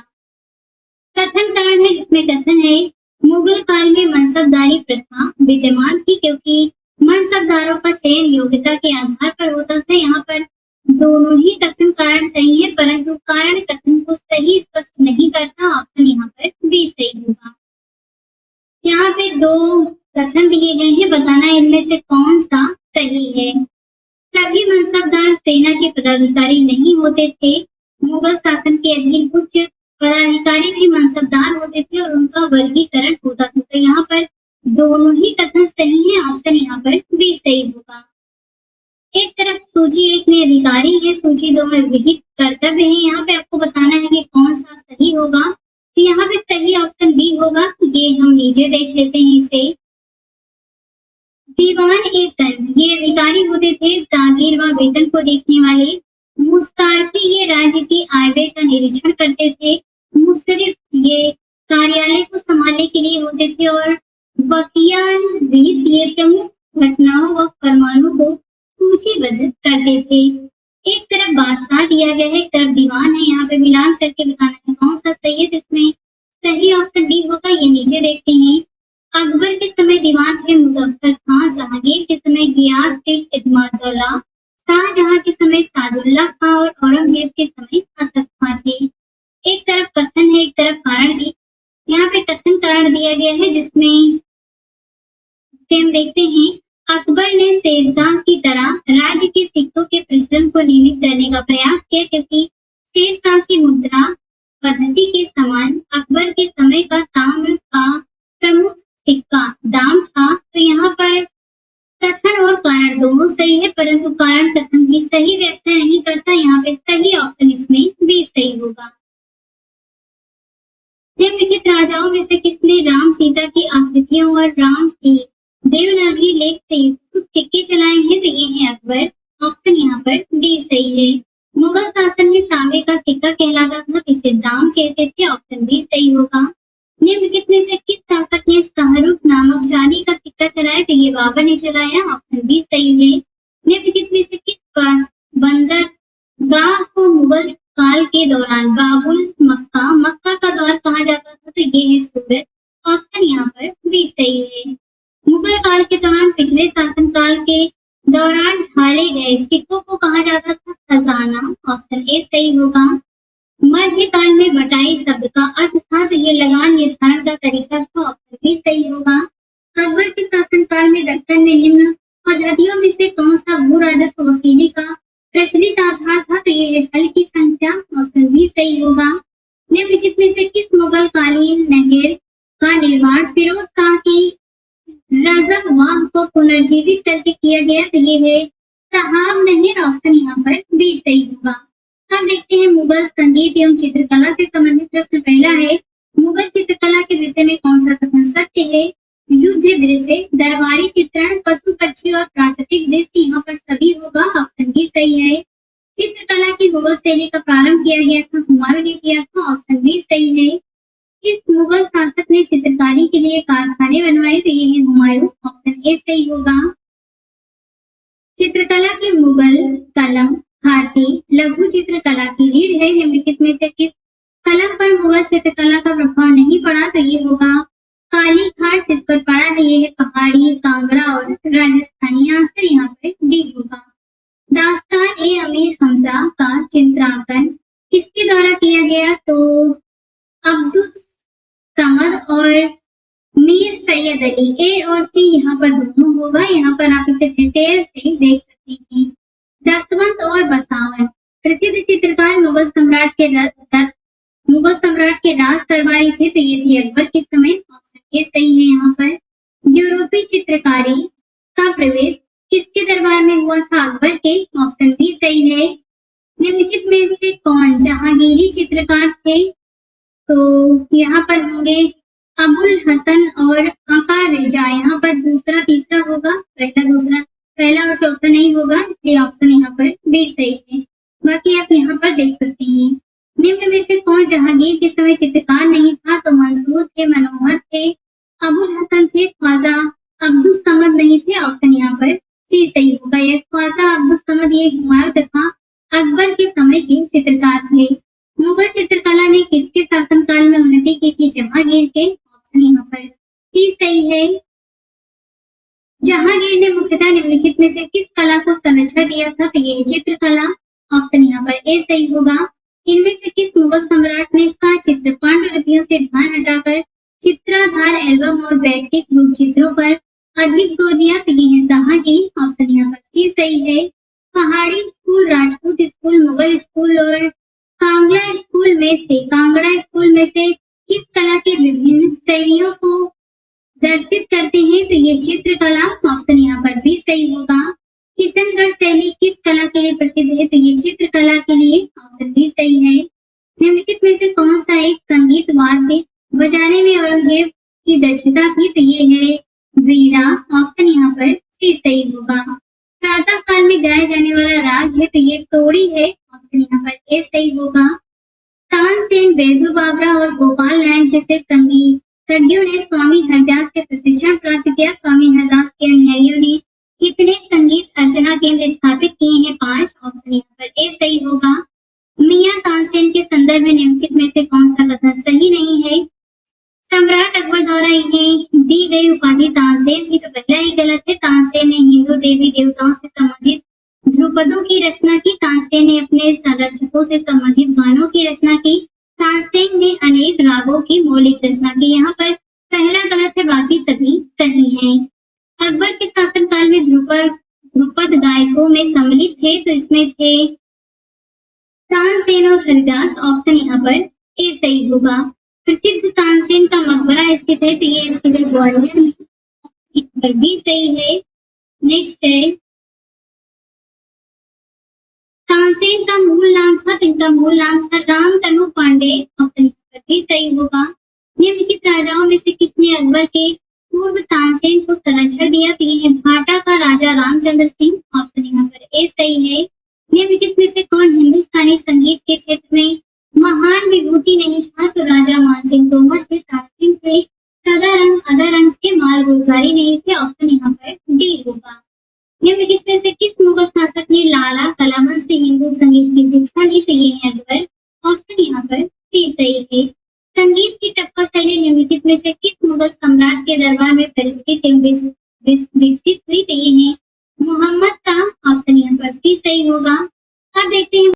कथन कारण है, जिसमें कथन है मुगल काल में मनसबदारी प्रथा विद्यमान थी, क्योंकि मनसबदारों का चयन योग्यता के आधार पर होता था। यहाँ पर दोनों ही कथन कारण सही है, परंतु कारण कथन को सही स्पष्ट नहीं करता, ऑप्शन यहाँ पर बी सही होगा। यहाँ पे दो कथन दिए गए हैं, बताना इनमें से कौन सा सही है। सभी मनसबदार सेना के पदाधिकारी नहीं होते थे। मुगल शासन के अधीन उच्च पदाधिकारी भी मनसबदार होते थे और उनका वर्गीकरण होता था। तो यहाँ पर दोनों ही कथन सही है, ऑप्शन यहाँ पर बी सही होगा। एक तरफ सूची 1 में अधिकारी है, सूची 2 में विहित कर्तव्य है। यहाँ पे आपको बताना है कि कौन सा सही होगा, तो यहाँ पे सही ऑप्शन बी होगा। ये हम नीचे देख लेते हैं इसे। दीवान ए तन ये अधिकारी होते थे जागीर व वेतन को देखने वाले। मुस्तारफी ये राज्य की आय व्यय का निरीक्षण करते थे। मुसरिफ ये कार्यालय को संभालने के लिए होते थे और बकियान ये प्रमुख घटनाओं व फरमानों को सूचीबद्ध करते थे। एक तरफ बादशाह दिया गया है, एक तरफ दीवान है। यहाँ पे मिलान करके बताना है कौन सा सही है, जिसमें सही ऑप्शन डी होगा। ये नीचे देखते हैं। अकबर के समय दीवान थे मुजफ्फर खां, जहांगीर के समय गियास बेग इत्मादुल्ला, शाहजहां के समय सादुल्ला खां और औरंगजेब के समय असद खां थे। एक तरफ कथन है, एक तरफ कारण दी। यहाँ पे कथन कारण दिया गया है, जिसमें हम देखते हैं अकबर ने शेरशाह की तरह राज्य के सिक्कों के प्रचलन को नियमित करने का प्रयास किया, क्योंकि शेरशाह की मुद्रा पद्धति के समान अकबर के समय का ताम्र का प्रमुख सिक्का दाम था। तो यहाँ पर कथन और कारण दोनों सही है, परंतु कारण कथन की सही व्याख्या नहीं करता। यहाँ पे सही ऑप्शन इसमें बी सही होगा। निम्नलिखित राजाओं में से किसने राम सीता की आकृतियों और राम की देवनागरी लेख से युक्त सिक्के चलाए हैं, तो ये है अकबर, ऑप्शन यहाँ पर डी सही है। मुगल शासन में तांबे का सिक्का कहलाता था, इसे दाम कहते थे, ऑप्शन बी सही होगा। निम्नलिखित में से किस शासक ने शाहरुख नामक चांदी का सिक्का चलाया, तो ये बाबर ने चलाया, ऑप्शन बी सही है। निम्नलिखित में से किस बंदरगाह को मुगल काल के दौरान बाबुल मक्का का दौर कहा जाता था, तो ये है सूरत, ऑप्शन यहाँ पर बी सही है। मुगल काल के दौरान पिछले शासन काल के दौरान ढाले गए सिक्कों को कहा जाता था खजाना, ऑप्शन ए सही होगा। मध्यकाल में बटाई शब्द का अर्थ था, तो ये लगान निर्धारण का तरीका था, ऑप्शन बी सही होगा। अकबर के शासन काल में दक्कन में निम्न पद्धतियों में से कौन सा भू राजस्व वसूली का प्रचलित आधार था, तो ये है हल की संख्या, ऑप्शन बी सही होगा। निम्नलिखित में से किस मुगल कालीन नहर का निर्माण फिरोज शाह की रजब वाह को पुनर्जीवित करके किया गया, तो ये है सहाब नहर, ऑप्शन यहाँ पर बी सही होगा। अब देखते हैं मुगल संगीत एवं चित्रकला से संबंधित प्रश्न। पहला है मुगल चित्रकला के विषय में कौन सा कथन सत्य है। युद्ध दृश्य, दरबारी चित्रण, पशु पक्षी और प्राकृतिक दृश्य, यहाँ पर सभी होगा, ऑप्शन बी सही है। चित्रकला की मुगल शैली का प्रारंभ किया गया था, हुमायूं ने किया था, ऑप्शन बी सही है। इस मुगल शासक ने चित्रकारी के लिए कारखाने बनवाए, तो ये है हुमायूं, ऑप्शन ए सही होगा। चित्रकला की मुगल कलम हाथी लघु चित्रकला की रीढ़ है। निम्नलिखित में से किस कलम पर मुगल चित्रकला का प्रभाव नहीं पड़ा, तो ये होगा काली घाट, जिस पर पड़ा है ये है पहाड़ी, कांगड़ा और राजस्थानी, आंसर यहाँ पे डी होगा। दास्तान ए अमीर हमजा का चित्रांकन किसके द्वारा किया गया? तो अब्दुल समद और मीर सैयद अली। ए और सी यहाँ पर दोनों होगा। यहाँ पर आप इसे डिटेल से देख सकती हैं। दसवंत और बसावन, प्रसिद्ध चित्रकार मुगल सम्राट के राज दरबारी थे, तो ये थे अकबर के समय। ऑप्शन ए सही है यहाँ पर। यूरोपीय चित्रकारी का प्रवेश किसके दरबार में हुआ था? अकबर के। ऑप्शन बी सही है। निम्नलिखित में से कौन जहांगीरी चित्रकार थे? तो यहाँ पर होंगे अबुल हसन और आका रेजा। यहाँ पर दूसरा तीसरा होगा, पहला और चौथा नहीं होगा, इसलिए ऑप्शन यहाँ पर बी सही है। बाकी आप यहाँ पर देख सकते हैं। निम्न में से कौन जहांगीर के समय चित्रकार नहीं था? तो मंसूर थे, मनोहर थे, अबुल हसन थे, ख्वाजा अब्दुल समद नहीं थे। ऑप्शन यहाँ पर सी सही होगा। ये ख्वाजा अब्दुल समद ये हुमायूं तथा अकबर के समय के चित्रकार थे। मुगल चित्रकला ने किसके शासनकाल में उन्नति की थी? जहांगीर के। ऑप्शन यहाँ पर सी सही है। जहांगीर ने मुख्यतः निम्नलिखित में से किस कला को संरक्षण दिया था? तो ये चित्रकला। ऑप्शन यहाँ पर ए सही होगा। इनमें से किस मुगल सम्राट ने चित्र पांडुलिपियों से ध्यान हटाकर चित्राधार एल्बम और वैयक्तिक रूप चित्रों पर अधिक जोर दिया? तो ये है जहांगीर। ऑप्शन यहाँ पर सी सही है। पहाड़ी school, Rajput school, Mughal school और कांगड़ा स्कूल में से किस कला के विभिन्न शैलियों को दर्शित करते हैं? तो ये चित्रकला। ऑप्शन यहाँ पर भी सही होगा। किशनगढ़ शैली किस कला के लिए प्रसिद्ध है? तो ये चित्रकला के लिए। ऑप्शन भी सही है। निम्नलिखित में से कौन सा एक संगीत वाद्य बजाने में औरंगजेब की दक्षता थी? तो ये है वीणा। ऑप्शन यहाँ पर सी सही होगा। प्रातः काल में गाया जाने वाला राग है, तो ये तोड़ी है। ऑप्शन यहाँ पर ए सही होगा। तानसेन, बैजू बावरा और गोपाल नायक जैसे संगीतज्ञों ने स्वामी हरदास से प्रशिक्षण प्राप्त किया। स्वामी हरदास के अनुयायियों ने कितने संगीत अर्चना केंद्र स्थापित किए हैं? 5। ऑप्शन यहाँ पर ए सही होगा। मियां तानसेन के संदर्भ में निम्नलिखित में से कौन सा कथन सही नहीं है? सम्राट अकबर द्वारा इन्हें दी गई उपाधि तानसेन थी, तो पहला ही गलत है। तानसेन ने हिंदू देवी देवताओं से संबंधित ध्रुपदों की रचना की। तानसेन ने अपने संरक्षकों से संबंधित गानों की रचना की। तानसेन ने अनेक रागों की मौलिक रचना की। यहाँ पर पहला गलत है, बाकी सभी सही हैं। अकबर के शासनकाल में ध्रुपद गायकों में सम्मिलित थे, तो इसमें थे तानसेन और हरिदास। ऑप्शन यहाँ पर ए सही होगा। प्रसिद्ध तानसेन का मकबरा स्थित है, तो ये स्थित है ग्वालियर में। यहाँ पर भी सही है। नेक्स्ट है तानसेन का मूल नाम था, तो इनका मूल नाम था रामतनु पांडे। ऑप्शन यहाँ पर भी सही होगा। निम्नलिखित राजाओं में से किसने अकबर के पूर्व तानसेन को संरक्षण दिया? तो ये है भाटा का राजा रामचंद्र सिंह। ऑप्शन यहाँ पर ए सही है। निम्नलिखित में से कौन हिंदुस्तानी संगीत के क्षेत्र में महान विभूति नहीं था? तो राजा मानसिंह तोमर थे। तानसेन से अदरंग के माल गुलजारी नहीं थे। ऑप्शन यहाँ पर डी होगा। निम्नलिखित में से किस मुगल शासक ने लाला कलामन से हिंदू संगीत की शिक्षा ली? तो ये है अकबर। ऑप्शन यहाँ पर सी सही है। संगीत की टप्पा शैली निम्नलिखित में से किस मुगल सम्राट के दरबार में परिष्कृत एवं विकसित हुई? तो ये है मोहम्मद शाह। ऑप्शन यहाँ पर सी सही होगा। अब देखते हैं